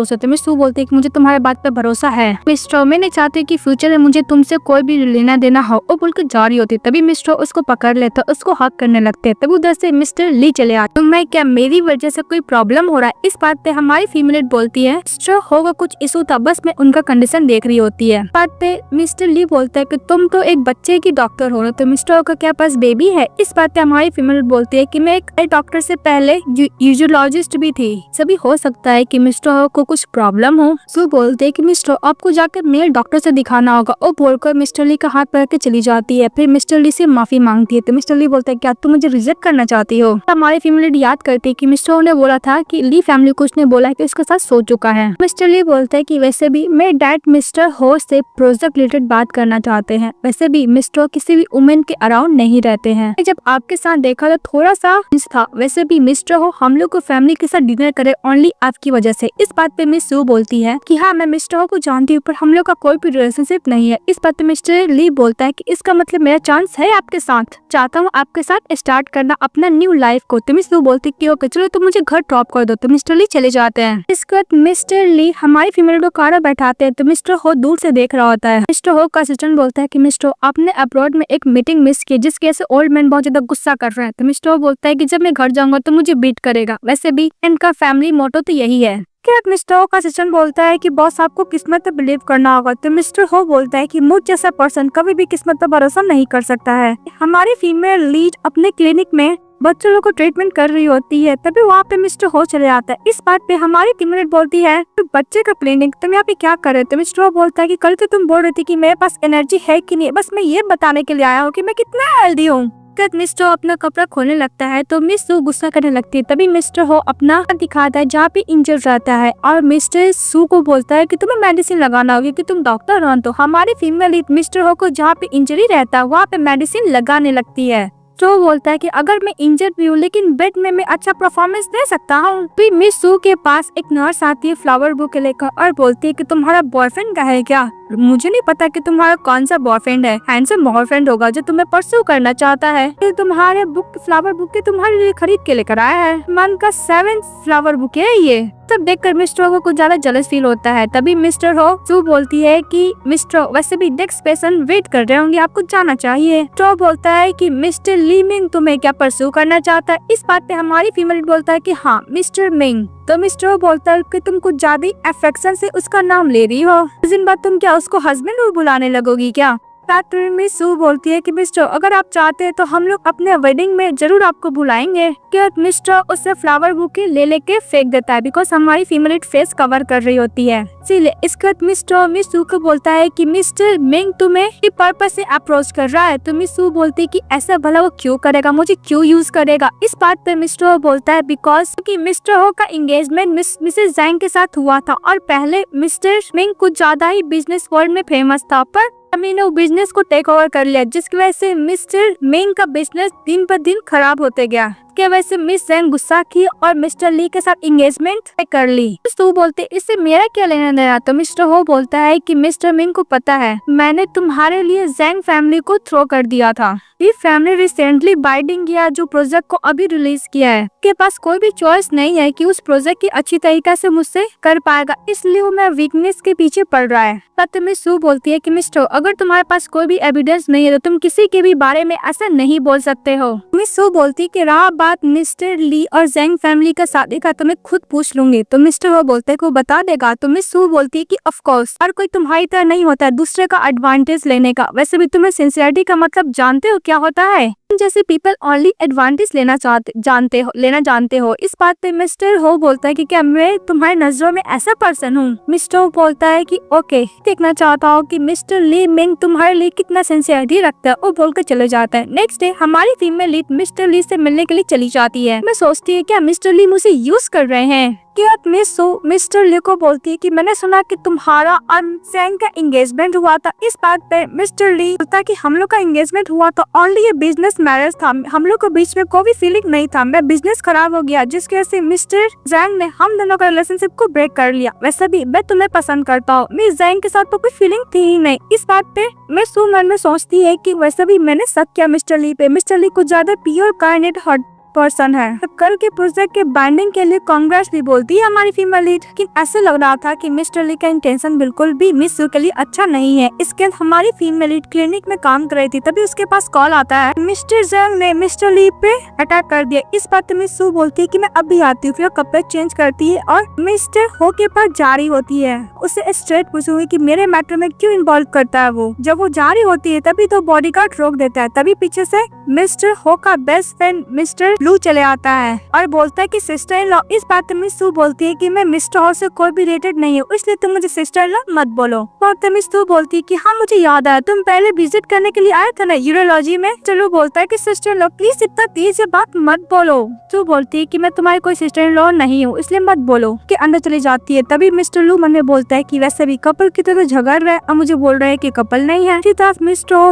बोलते हैं कि मुझे तुम्हारे बात पे भरोसा है मिस्टर, मैं नहीं चाहती कि फ्यूचर में मुझे तुमसे कोई भी लेना देना हो। वो बोल के जा रही होती तभी मिस्टर उसको पकड़ लेता, उसको हक करने लगते। तब उधर से मिस्टर ली चले आते। मैं क्या मेरी वजह से कोई प्रॉब्लम हो रहा है। इस बात पे हमारी फीमेल बोलती है मिस्टर होगा कुछ इशू था, बस मैं उनका कंडीशन देख रही होती है। बात पे मिस्टर ली बोलता है कि तुम तो एक बच्चे की डॉक्टर हो, तो मिस्टर का क्या पास बेबी है। इस बात पे हमारी फीमेल बोलती है कि मैं एक डॉक्टर से पहले यूरोलॉजिस्ट भी थी, सभी हो सकता है कि मिस्टर को कुछ प्रॉब्लम हो। सो बोलते है कि मिस्टर आपको जाकर मेल डॉक्टर से दिखाना होगा। और बोलकर मिस्टर ली का हाथ पकड़ के चली जाती है, फिर मिस्टर ली से माफी मांगती है। तो मिस्टर ली बोलता है क्या तुम मुझे रिजेक्ट करना चाहती हो। हमारी फीमेल याद करती है कि मिस्टर ने बोला था कि ली फैमिली को उसने बोला है कि उसके साथ सो चुका है। मिस्टर ली बोलता है कि वैसे भी मेरे डैड मिस्टर हो से प्रोजेक्ट रिलेटेड बात करना चाहते हैं, वैसे भी मिस्टर किसी भी वुमेन के अराउंड नहीं रहते हैं। जब आपके साथ देखा तो थोड़ा सा था, वैसे भी मिस्टर हो हम लोग को फैमिली के साथ डिनर करे ओनली आपकी वजह से। इस बात पे मिस सू बोलती है कि हाँ मैं मिस्टर हो को जानती हूँ पर हम लोग का कोई भी रिलेशनशिप नहीं है। इस बात पे मिस्टर ली बोलता है कि इसका मतलब मेरा चांस है आपके साथ, चाहता हूँ आपके साथ स्टार्ट करना अपना न्यू लाइफ को। तो मिस सू बोलती है कि ओके चलो तो मुझे घर ड्रॉप कर दो। तो मिस्टर ली चले जाते हैं। इसके बाद मिस्टर ली हमारी फीमेल को कार बैठाते हैं तो मिस्टर हो दूर से देख रहा होता है। मिस्टर हो का असिस्टेंट बोलता है कि मिस्टर आपने अब्रॉड में एक मीटिंग मिस की जिसकी वजह से ओल्ड मैन बहुत ज्यादा गुस्सा कर रहे हैं। तो मिस्टर बोलता है कि जब मैं घर जाऊंगा तो मुझे बीट करेगा, वैसे भी इनका फैमिली मोटो तो यही है। मिस्टर हो का असिस्टेंट बोलता है कि बॉस आपको किस्मत पे बिलीव करना होगा। तो मिस्टर हो बोलता है कि मुझ जैसा पर्सन कभी भी किस्मत पर भरोसा नहीं कर सकता है। हमारी फीमेल लीड अपने क्लिनिक में बच्चों लोग को ट्रीटमेंट कर रही होती है, तभी वहाँ पे मिस्टर हो चले आता है। इस बात पे हमारी टीममेट बोलती है तो बच्चे का क्लिनिक तुम यहाँ पे क्या कर रहे हो। तो मिस्टर हो बोलता है कि कल तो तुम बोल रही थी कि मेरे पास एनर्जी है कि नहीं, बस मैं ये बताने के लिए आया हूँ कि मैं कितना हेल्दी हूँ। मिस्टर अपना कपड़ा खोलने लगता है तो मिस सू गुस्सा करने लगती है। तभी मिस्टर हो अपना दिखाता है जहाँ पे इंजर रहता है और मिस्टर सू को बोलता है कि तुम्हें मेडिसिन लगाना होगी कि तुम डॉक्टर हो। तो हमारी फीमेल मिस्टर हो को जहाँ पे इंजरी रहता है वहाँ पे मेडिसिन लगाने लगती है। तो बोलता है कि अगर मैं इंजर्ड भी हूँ लेकिन बेड में मैं अच्छा परफॉर्मेंस दे सकता हूँ। फिर मिस सू के पास एक नर्स आती है फ्लावर बुक लेकर और बोलती है कि तुम्हारा बॉयफ्रेंड का है क्या। मुझे नहीं पता कि तुम्हारा कौन सा बॉयफ्रेंड है, हैंडसम बॉयफ्रेंड होगा जो तुम्हें परस्यू करना चाहता है। फिर तुम्हारे बुक फ्लावर बुक के तुम्हारे लिए खरीद के लेकर आया है, मन का 7th फ्लावर बुक है ये। सब देखकर मिस्टर को कुछ ज्यादा जलस फील होता है। तभी मिस्टर हो सू बोलती है कि मिस्टर वैसे भी नेक्स्ट पेशेंट वेट कर रहे होंगे, आपको जाना चाहिए। तो बोलता है कि मिस्टर ली मिंग तुम्हें क्या परस्यू करना चाहता है। इस बात पे हमारी फीमेल बोलता है कि हाँ मिस्टर मिंग। तो मिस्टर बोलता है कि तुम कुछ ज्यादा अफेक्शन से उसका नाम ले रही हो, इस दिन बाद तुम क्या उसको हस्बैंड बुलाने लगोगी क्या। साथ में मिस सू बोलती है कि मिस्टर अगर आप चाहते हैं तो हम लोग अपने वेडिंग में जरूर आपको बुलाएंगे। कि मिस्टर उससे फ्लावर बुके ले लेके फेंक देता है बिकॉज हमारी फीमेल फेस कवर कर रही होती है। इसीलिए इसके बाद मिस्टर मिस सू को बोलता है कि मिस्टर मिंग तुम्हें कि पर्पस से अप्रोच कर रहा है। तो मिस सू बोलती है कि ऐसा भला वो क्यों करेगा, मुझे क्यों यूज करेगा। इस बात पे मिस्टर हो बोलता है बिकॉज कि मिस्टर हो का एंगेजमेंट मिसेस जैंग के साथ हुआ था और पहले मिस्टर मिंग कुछ ज्यादा ही बिजनेस वर्ल्ड में फेमस था, पर ने बिजनेस को टेक ओवर कर लिया जिसकी वजह से मिस्टर मिंग का बिजनेस दिन पर दिन खराब होते गया। इसके वजह से मिस जैंग गुस्सा की और मिस्टर ली के साथ एंगेजमेंट कर ली। तो बोलते इससे मेरा क्या लेना देना। तो मिस्टर हो बोलता है कि मिस्टर मिंग को पता है मैंने तुम्हारे लिए जैंग फैमिली को थ्रो कर दिया था। ये फैमिली रिसेंटली बाइडिंग किया जो प्रोजेक्ट को अभी रिलीज किया है, के पास कोई भी चॉइस नहीं है कि उस प्रोजेक्ट की अच्छी तरीके से मुझसे कर पाएगा, इसलिए वो मैं वीकनेस के पीछे पड़ रहा है। तब मिस सू बोलती है कि मिस्टर अगर तुम्हारे पास कोई भी एविडेंस नहीं है तो तुम किसी के भी बारे में ऐसा नहीं बोल सकते हो। मिस सू बोलती है कि रहा बात मिस्टर ली और जैंग फैमिली का शादी का तो मैं खुद पूछ लूंगी। तो मिस्टर वो बोलते है को बता देगा। तो मिस सू बोलती है कि ऑफ कोर्स हर कोई तुम्हारी तरह नहीं होता है दूसरे का एडवांटेज लेने का। वैसे भी तुम्हें सिंसियरिटी का मतलब जानते हो क्या होता है। जैसे पीपल ओनली एडवांटेज लेना जानते हो। इस बात पे मिस्टर हो बोलता है कि क्या मैं तुम्हारे नजरों में ऐसा पर्सन हूँ। मिस्टर हो बोलता है कि ओके देखना चाहता हूँ कि मिस्टर ली मिंग तुम्हारे लिए कितना सिंसियरिटी रखता है। वो बोल कर चले जाता है। नेक्स्ट डे हमारी फीमेल लीड मिस्टर ली से मिलने के लिए चली जाती है। मैं सोचती है क्या मिस्टर ली मुझे यूज कर रहे हैं। मिस्टर ली को बोलती है कि मैंने सुना कि तुम्हारा और जैंग का एंगेजमेंट हुआ था। इस बात पे मिस्टर ली बोलता है कि हम लोग का एंगेजमेंट हुआ तो ओनली ये बिजनेस मैरिज था, हम लोग के बीच में कोई भी फीलिंग नहीं था। मैं बिजनेस खराब हो गया जिसकी वजह से मिस्टर जैंग ने हम दोनों का रिलेशनशिप को ब्रेक कर लिया। वैसे भी मैं तुम्हें पसंद करता हूँ, मिस जैंग के साथ तो कोई फीलिंग थी ही नहीं। इस बात पे मैं सू मन में सोचती है कि वैसे भी मैंने शक किया मिस्टर ली पे। मिस्टर ली कुछ ज्यादा प्योर काइंड हार्ट पर्सन है। तो कल के प्रोजेक्ट के बाइंडिंग के लिए कांग्रेस भी बोलती है हमारी फीमेल लीड। लेकिन ऐसे लग रहा था कि मिस्टर ली का इंटेंशन बिल्कुल भी मिस सू के लिए अच्छा नहीं है। इसके बाद हमारी फीमेल लीड क्लिनिक में काम कर रही थी, तभी उसके पास कॉल आता है मिस्टर जैंग ने मिस्टर ली पे अटैक कर दिया। इस बात मिस सू बोलती है कि मैं अभी आती हूँ। फिर कपड़े चेंज करती है और मिस्टर हो के पास जा रही होती है। उससे स्ट्रेट पूछूंगी कि मेरे मैटर में क्यों इन्वॉल्व करता है वो। जब वो जा रही होती है तभी तो बॉडीगार्ड रोक देता है। तभी पीछे से मिस्टर हो का बेस्ट फ्रेंड मिस्टर लू चले आता है और बोलता है कि सिस्टर इन लॉ। इस बात में मिस सू बोलती है कि मैं मिस्टर हो से कोई भी रिलेटेड नहीं हूँ, इसलिए तुम मुझे सिस्टर इन लॉ मत बोलो। और मिस सू बोलती है कि हाँ मुझे याद आया तुम पहले विजिट करने के लिए आए थे ना यूरोलॉजी में। चलो बोलता है कि सिस्टर इन लॉ प्लीज इतना तेज ये बात मत बोलो। सू बोलती है कि मैं तुम्हारी कोई सिस्टर इन लॉ नहीं हूँ इसलिए मत बोलो, कि अंदर चली जाती है। तभी मिस्टर लू मन में बोलता है कि वैसे भी कपल की तरह झगड़ रहे और मुझे बोल रहे हैं कि कपल नहीं है।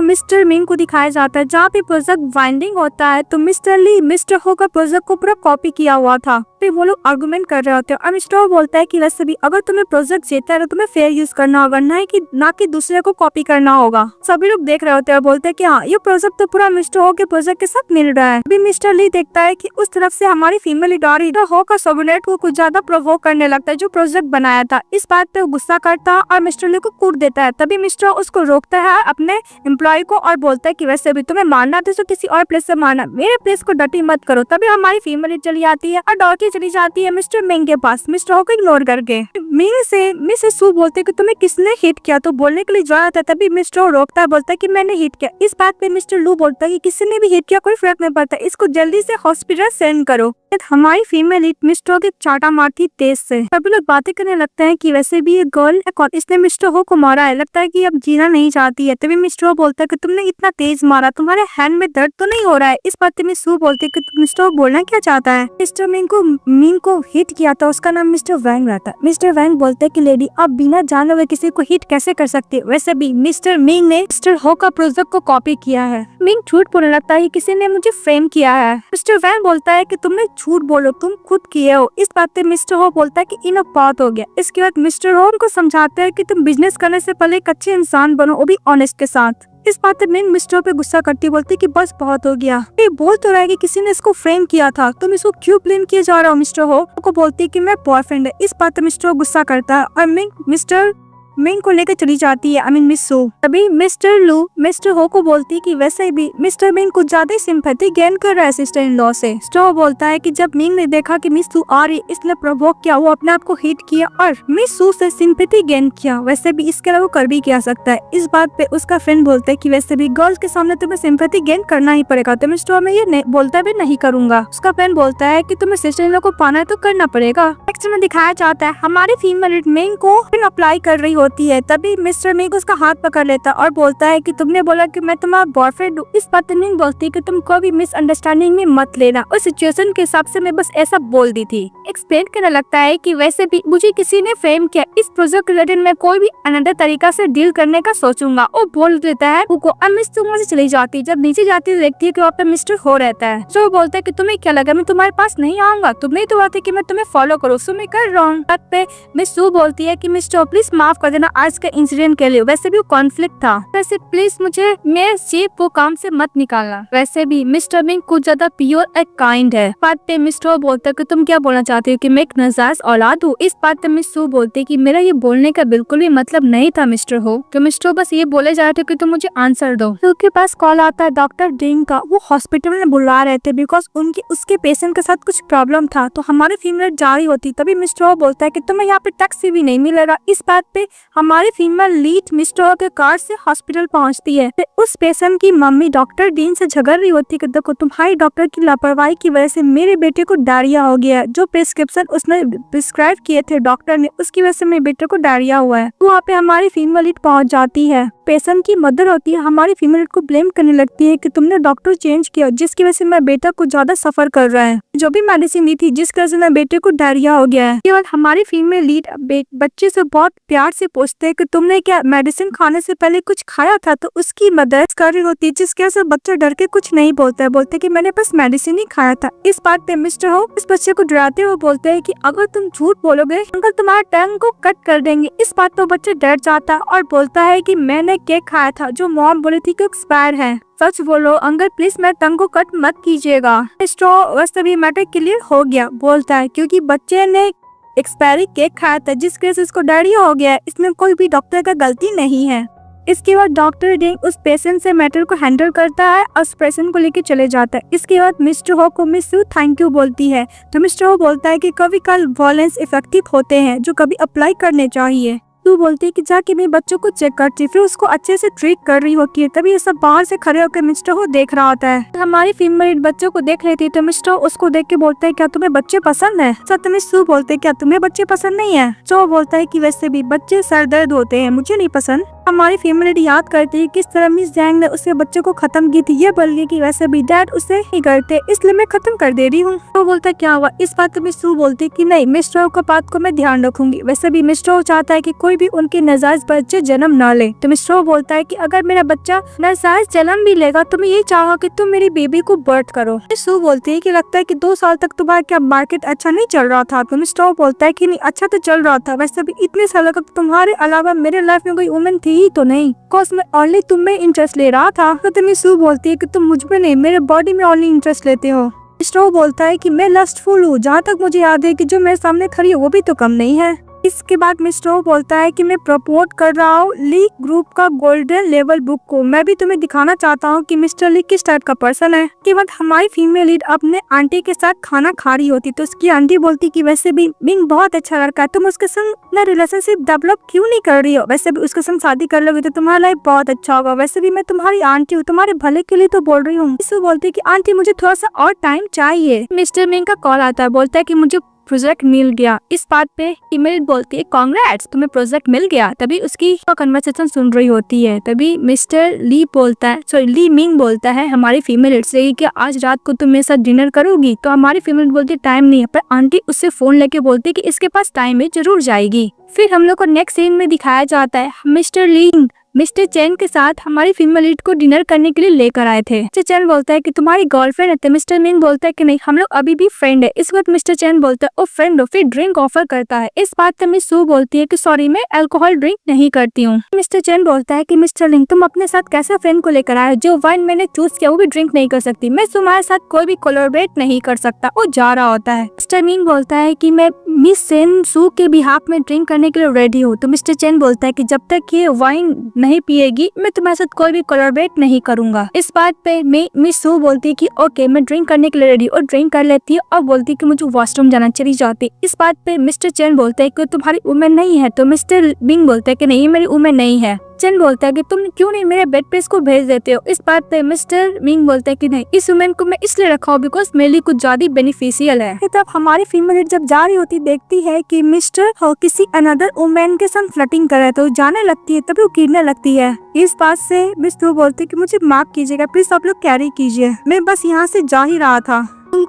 मिस्टर मिंग को दिखाया जाता है जहाँ पे प्रोजेक्ट बाइंडिंग होता है। तो मिस्टर ली मिस्टर हो का प्रोजेक्ट को पूरा कॉपी किया हुआ था। फिर वो लोग आर्गुमेंट कर रहे होते हैं और मिस्टर हो बोलता है कि वैसे भी अगर तुम्हें प्रोजेक्ट जीता है तो तुम्हें फेयर यूज करना होगा, ना कि दूसरे को कॉपी करना होगा। सभी लोग देख रहे होते हैं और बोलते हैं कि हाँ ये प्रोजेक्ट तो पूरा मिस्टर हो के प्रोजेक्ट के साथ मिल रहा है। अभी मिस्टर ली देखता है कि उस तरफ से हमारी फीमेल लीडर हो का सबोर्डिनेट को कुछ ज्यादा प्रोवोक करने लगता है जो प्रोजेक्ट बनाया था। इस बात पे गुस्सा करता है और मिस्टर ली को कूट देता है। तभी मिस्टर उसको रोकता है अपने एम्प्लॉय को और बोलता है कि वैसे भी तुम्हें मारना था तो किसी और प्लेस से मारना, मेरे प्लेस को डटी मत करो। तभी हमारी फीमेल चली आती है और दौड़ के चली जाती है मिस्टर मिंग के पास मिस्टर हो को इग्नोर करके। मिंग से मिसेस सू बोलते कि तुम्हें किसने हिट किया, तो बोलने के लिए जा रहा था। तभी मिस्टर हो रोकता है, बोलता है कि मैंने हिट किया। इस बात पे मिस्टर लू बोलता है कि किसी ने भी हिट किया कोई फर्क नहीं पड़ता, इसको जल्दी से हॉस्पिटल सेंड करो। हमारी फीमेल हिट मिस्टर के चाटा मारती तेज से। सभी लोग बातें करने लगते हैं कि वैसे भी ये गर्ल है, इसने मिस्टर हो को मारा है, लगता है कि अब जीना नहीं चाहती है। तभी मिस्टर हो बोलता है कि तुमने इतना तेज मारा, तुम्हारे हैंड में दर्द तो नहीं हो रहा है। इस बात में सू बोलते कि मिस्टर हो बोलना क्या चाहता है। मिस्टर मिंग को हिट किया था, उसका नाम मिस्टर वैंग रहता है। मिस्टर वैंग बोलते कि लेडी आप बिना जाने हुए किसी को हिट कैसे कर सकते। वैसे भी मिस्टर मिंग ने मिस्टर हो का प्रोजेक्ट को कॉपी किया है। मिंग झूठ बोलने लगता है किसी ने मुझे फ्रेम किया है। मिस्टर वैंग बोलता है कि तुमने झूठ बोलो, तुम खुद किए हो। इस बात पे मिस्टर हो बोलता है कि इनफ बात हो गया। इसके बाद मिस्टर हो उनको समझाते हैं कि तुम बिजनेस करने से पहले एक अच्छे इंसान बनो, वो भी ऑनेस्ट के साथ। इस बात पे मिंग मिस्टर पे गुस्सा करती बोलती कि बस बहुत हो गया, ये बोल तो रहा है कि किसी ने इसको फ्रेम किया था, तुम इसको क्यों ब्लेम किए जा रहे हो। मिस्टर हो को बोलती कि मैं बॉयफ्रेंड है। इस बात पे मिस्टर गुस्सा करता है और मिंग मिस्टर मिंग को लेकर चली जाती है, मिस सू। तभी मिस्टर लू मिस्टर हो को बोलती है कि वैसे भी मिस्टर मिंग कुछ ज्यादा ही सिंपैथी गेन कर रहा है सिस्टर इन लॉ से। स्टो बोलता है कि जब मिंग ने देखा कि मिस सू आ रही इसलिए प्रोवोक किया, वो अपने आप को हिट किया और मिस सू से सिंपैथी गेन किया। वैसे भी इसके अलावा वो कर भी क्या सकता है। इस बात पे उसका फ्रेंड बोलता है कि वैसे भी गर्ल्स के सामने तुम्हें सिंपैथी गेन करना ही पड़ेगा। तो मिस्टर में ये बोलता है नहीं करूंगा। उसका फ्रेंड बोलता है कि तुम्हें सिस्टर इन लॉ को पाना है तो करना पड़ेगा। नेक्स्ट में दिखाया जाता है हमारी फीमेल मिंग को अप्लाई कर रही होती है। तभी मिस्टर मिंग उसका हाथ पकड़ लेता और बोलता है कि तुमने बोला कि मैं तुम्हारा बॉयफ्रेंड हूँ। इस बात मिंग बोलती है कि तुम कोई भी मिसअंडरस्टैंडिंग में मत लेना, उस सिचुएशन के हिसाब से मैं बस ऐसा बोल दी थी। एक्सप्लेन करने लगता है कि वैसे भी मुझे किसी ने फेम किया, इस प्रोजेक्ट रिलेटेड मैं कोई भी अनदर तरीका से डील करने का सोचूंगा। वो बोल देता है को मिस तुम वहाँ से चली जाती है। जब नीचे जाती है देखती है कि वहाँ पे मिस्टर हो रहता है। तो वो बोलता है कि तुम्हें क्या लगा मैं तुम्हारे पास नहीं आऊंगा, तुमने तो बात है कि मैं तुम्हें फॉलो करूँ, सो मैं कर रहा हूँ। तब पे मिस सू बोलती है कि मिस्टर प्लीज माफ कर देना आज के इंसिडेंट के लिए, वैसे भी वो कॉन्फ्लिक्ट था, वैसे प्लीज मुझे मेरे चीफ को काम से मत निकालना। वैसे भी मिस्टर मिंग कुछ ज्यादा प्योर एंड काइंड है। बात पे मिस्टर बोलता है कि तुम क्या बोलना चाहते हो कि मैं एक नाजायज औलाद हूँ। इस बात पे मिस सू बोलती है कि मेरा ये बोलने का बिल्कुल भी मतलब नहीं था मिस्टर हो, तो मिस्टर बस ये बोले जा रहे थे कि तुम मुझे आंसर दो। तो उसके पास कॉल आता है डॉक्टर डिंग का, वो हॉस्पिटल में बुला रहे थे बिकॉज उसके पेशेंट के साथ कुछ प्रॉब्लम था। तो हमारी फीमेल जा रही होती, तभी मिस्टर बोलता है कि तुम्हें यहाँ पे टैक्सी भी नहीं मिलेगा। इस बात पे हमारी फीमेल लीड मिस्टर के कार से हॉस्पिटल पहुँचती है। तो उस पेशेंट की मम्मी डॉक्टर डीन से झगड़ रही होती है कि देखो तुम्हारी डॉक्टर की लापरवाही की वजह से मेरे बेटे को डायरिया हो गया है, जो प्रिस्क्रिप्शन उसने प्रिस्क्राइब किए थे डॉक्टर ने उसकी वजह से मेरे बेटे को डायरिया हुआ है। तो वहाँ पे हमारी फीमेल लीड पहुँच जाती है। पेशेंट की मदर होती है, हमारी फीमेल को ब्लेम करने लगती है कि तुमने डॉक्टर चेंज किया जिसकी वजह से मेरा बेटा कुछ ज्यादा सफर कर रहा है, जो भी मेडिसिन दी थी जिसकी वजह से मेरे बेटे को डायरिया हो गया है। केवल हमारी फीमेल लीड बच्चे से बहुत प्यार से पूछते हैं कि तुमने क्या मेडिसिन खाने से पहले कुछ खाया था। तो उसकी मदर कर रही होती है जिसकी वजह से बच्चा डर के कुछ नहीं बोलता है, बोलते कि मैंने बस मेडिसिन ही खाया था। इस बात पे मिस्टर हो इस बच्चे को डराते हुए बोलते हैं कि अगर तुम झूठ बोलोगे अंकल तुम्हारा टंग को कट कर देंगे। इस बात पर बच्चा डर जाता और बोलता है कि मैंने केक खाया था जो मॉम बोली थी कि एक्सपायर है, सच बोलो अंकल प्लीज मेरे टंग को कट मत कीजिएगा। वैसे भी मैटर क्लियर हो गया बोलता है क्योंकि बच्चे ने एक्सपायरी केक खाया था जिसकी वजह से इसको डायरिया हो गया है, इसमें कोई भी डॉक्टर का गलती नहीं है। इसके बाद डॉक्टर डिंग उस पेशेंट से मैटर को हैंडल करता है और उस पेशेंट को लेकर चले जाता है। इसके बाद मिस्टर हो को मिस सू थैंक यू बोलती है। तो मिस्टर हो बोलता है कि कभी कल वायलेंस इफेक्टिव होते हैं जो कभी अप्लाई करने चाहिए। तू बोलती है कि जाके मैं बच्चों को चेक करती, फिर उसको अच्छे से ट्रीट कर रही होती है। तभी ये सब बाहर से खड़े होकर मिस्टर को देख रहा होता है। हमारी फीमेल बच्चों को देख लेती है तो मिस्टर उसको देख के बोलता है क्या तुम्हें बच्चे पसंद है। सत्यमित सू बोलते है क्या तुम्हें बच्चे पसंद नहीं है। जो बोलता है कि वैसे भी बच्चे सर दर्द होते हैं, मुझे नहीं पसंद। हमारी फीमेल याद करती है किस तरह मिस जैंग ने उसके बच्चे को खत्म की थी। ये बोल गई कि वैसे भी डैड उसे ही करते इसलिए मैं खत्म कर दे रही हूँ। तो बोलता है क्या हुआ। इस बात में सू बोलती है कि नहीं मिस्टर का बात को मैं ध्यान रखूंगी। वैसे भी मिस्टर चाहता है कि कोई भी उनके नाजायज बच्चे जन्म न ले। तो मिस्टर बोलता है कि अगर मेरा बच्चा नाजायज जन्म भी लेगा तो मैं ये चाहूंगा कि तुम मेरी बेबी को बर्थ करो। सू बोलती है कि लगता है कि 2 साल तक तुम्हारा क्या मार्केट अच्छा नहीं चल रहा था। तो मिस्टर बोलता है कि नहीं अच्छा तो चल रहा था, वैसे भी इतने सालों तक तुम्हारे अलावा मेरे लाइफ में कोई वुमेन थी ही तो नहीं, कॉज मैं ओनली तुम में इंटरेस्ट ले रहा था। तो तुम्हें सू बोलती है कि तुम मुझ में नहीं मेरे बॉडी में ओनली इंटरेस्ट लेते हो। मिस्टर बोलता है कि मैं लस्टफुल हूँ, जहाँ तक मुझे याद है कि जो मेरे सामने खड़ी है वो भी तो कम नहीं है। इसके बाद मिस्टर बोलता है कि मैं प्रपोज कर रहा हूँ ली ग्रुप का गोल्डन लेवल बुक को। मैं भी तुम्हें दिखाना चाहता हूँ कि मिस्टर ली किस टाइप का पर्सन है। के बाद हमारी फीमेल लीड अपने आंटी के साथ खाना खा रही होती तो उसकी आंटी बोलती कि वैसे भी मिंग बहुत अच्छा लड़का है, तुम उसके संग अपना रिलेशनशिप डेवलप क्यों नहीं कर रही हो। वैसे भी उसके संग शादी कर लोगे तो तुम्हारा लाइफ बहुत अच्छा होगा। वैसे भी मैं तुम्हारी आंटी हूँ, तुम्हारे भले के लिए तो बोल रही हूँ। बोलती है कि आंटी मुझे थोड़ा सा और टाइम चाहिए। मिस्टर मिंग का कॉल आता है, बोलता है कि मुझे प्रोजेक्ट मिल गया। इस बात पे फीमेल बोलती है कांग्रेट्स तुम्हें प्रोजेक्ट मिल गया। तभी उसकी कन्वर्सेशन सुन रही होती है। तभी मिस्टर ली बोलता है ली मिंग बोलता है हमारी फीमेल से कि आज रात को तुम मेरे साथ डिनर करोगी। तो हमारी फीमेल बोलती है टाइम नहीं है, पर आंटी उससे फोन लेके बोलती है कि इसके पास टाइम है, जरूर जाएगी। फिर हम लोग को नेक्स्ट सीन में दिखाया जाता है मिस्टर ली मिस्टर चैन के साथ हमारी फीमेल लीड को डिनर करने के लिए लेकर आए थे। मिस्टर चैन बोलता है कि तुम्हारी गर्लफ्रेंड है, तो मिस्टर मिंग बोलता है कि नहीं, हम लोग अभी भी फ्रेंड है। इस वक्त मिस्टर चैन बोलता है ओ फ्रेंड हो, फिर ड्रिंक ऑफर करता है। इस बात पे मिस सू बोलती है कि सॉरी मैं अल्कोहल ड्रिंक नहीं करती हूँ। मिस्टर चैन बोलता है कि मिस्टर लिंग तुम अपने साथ कैसे फ्रेंड को लेकर आए, जो वाइन मैंने चूज किया वो भी ड्रिंक नहीं कर सकती, मैं तुम्हारे साथ कोई भी कोलैबोरेट नहीं कर सकता। वो जा रहा होता है। मिस्टर मिंग बोलता है कि मैं मिस सेन सू के बिहाफ में ड्रिंक करने के लिए रेडी हूँ। तो मिस्टर चैन बोलता है कि जब तक ये वाइन नहीं पिएगी मैं तुम्हारे साथ कोई भी कोलैबोरेट नहीं करूंगा। इस बात पे मिस सू बोलती है कि ओके मैं ड्रिंक करने के लिए रेडी, और ड्रिंक कर लेती है और बोलती है कि मुझे वॉशरूम जाना, चली जाती। इस बात पे मिस्टर चैन बोलते हैं कि तुम्हारी वुमेन नहीं है। तो मिस्टर मिंग बोलते हैं कि नहीं मेरी वुमेन नहीं है। चैन बोलता है कि तुम क्यों नहीं मेरे बेड पे इसको भेज देते हो। इस बात पे मिस्टर मिंग बोलते हैं कि नहीं, इस वुमेन को मैं इसलिए रखा हूँ बिकॉज मेरे लिए कुछ ज्यादा बेनिफिशियल है। तब हमारी फीमेल लीड जब जा रही होती देखती है कि मिस्टर हो किसी अनदर वुमेन के साथ फ्लर्टिंग कर रहा है, तो जाने लगती है, तभी वो गिरने लगती है। इस बात से मिस्टर बोलते हैं कि मुझे माफ कीजिएगा, प्लीज आप लोग कैरी कीजिए, मैं बस यहाँ से जा ही रहा था।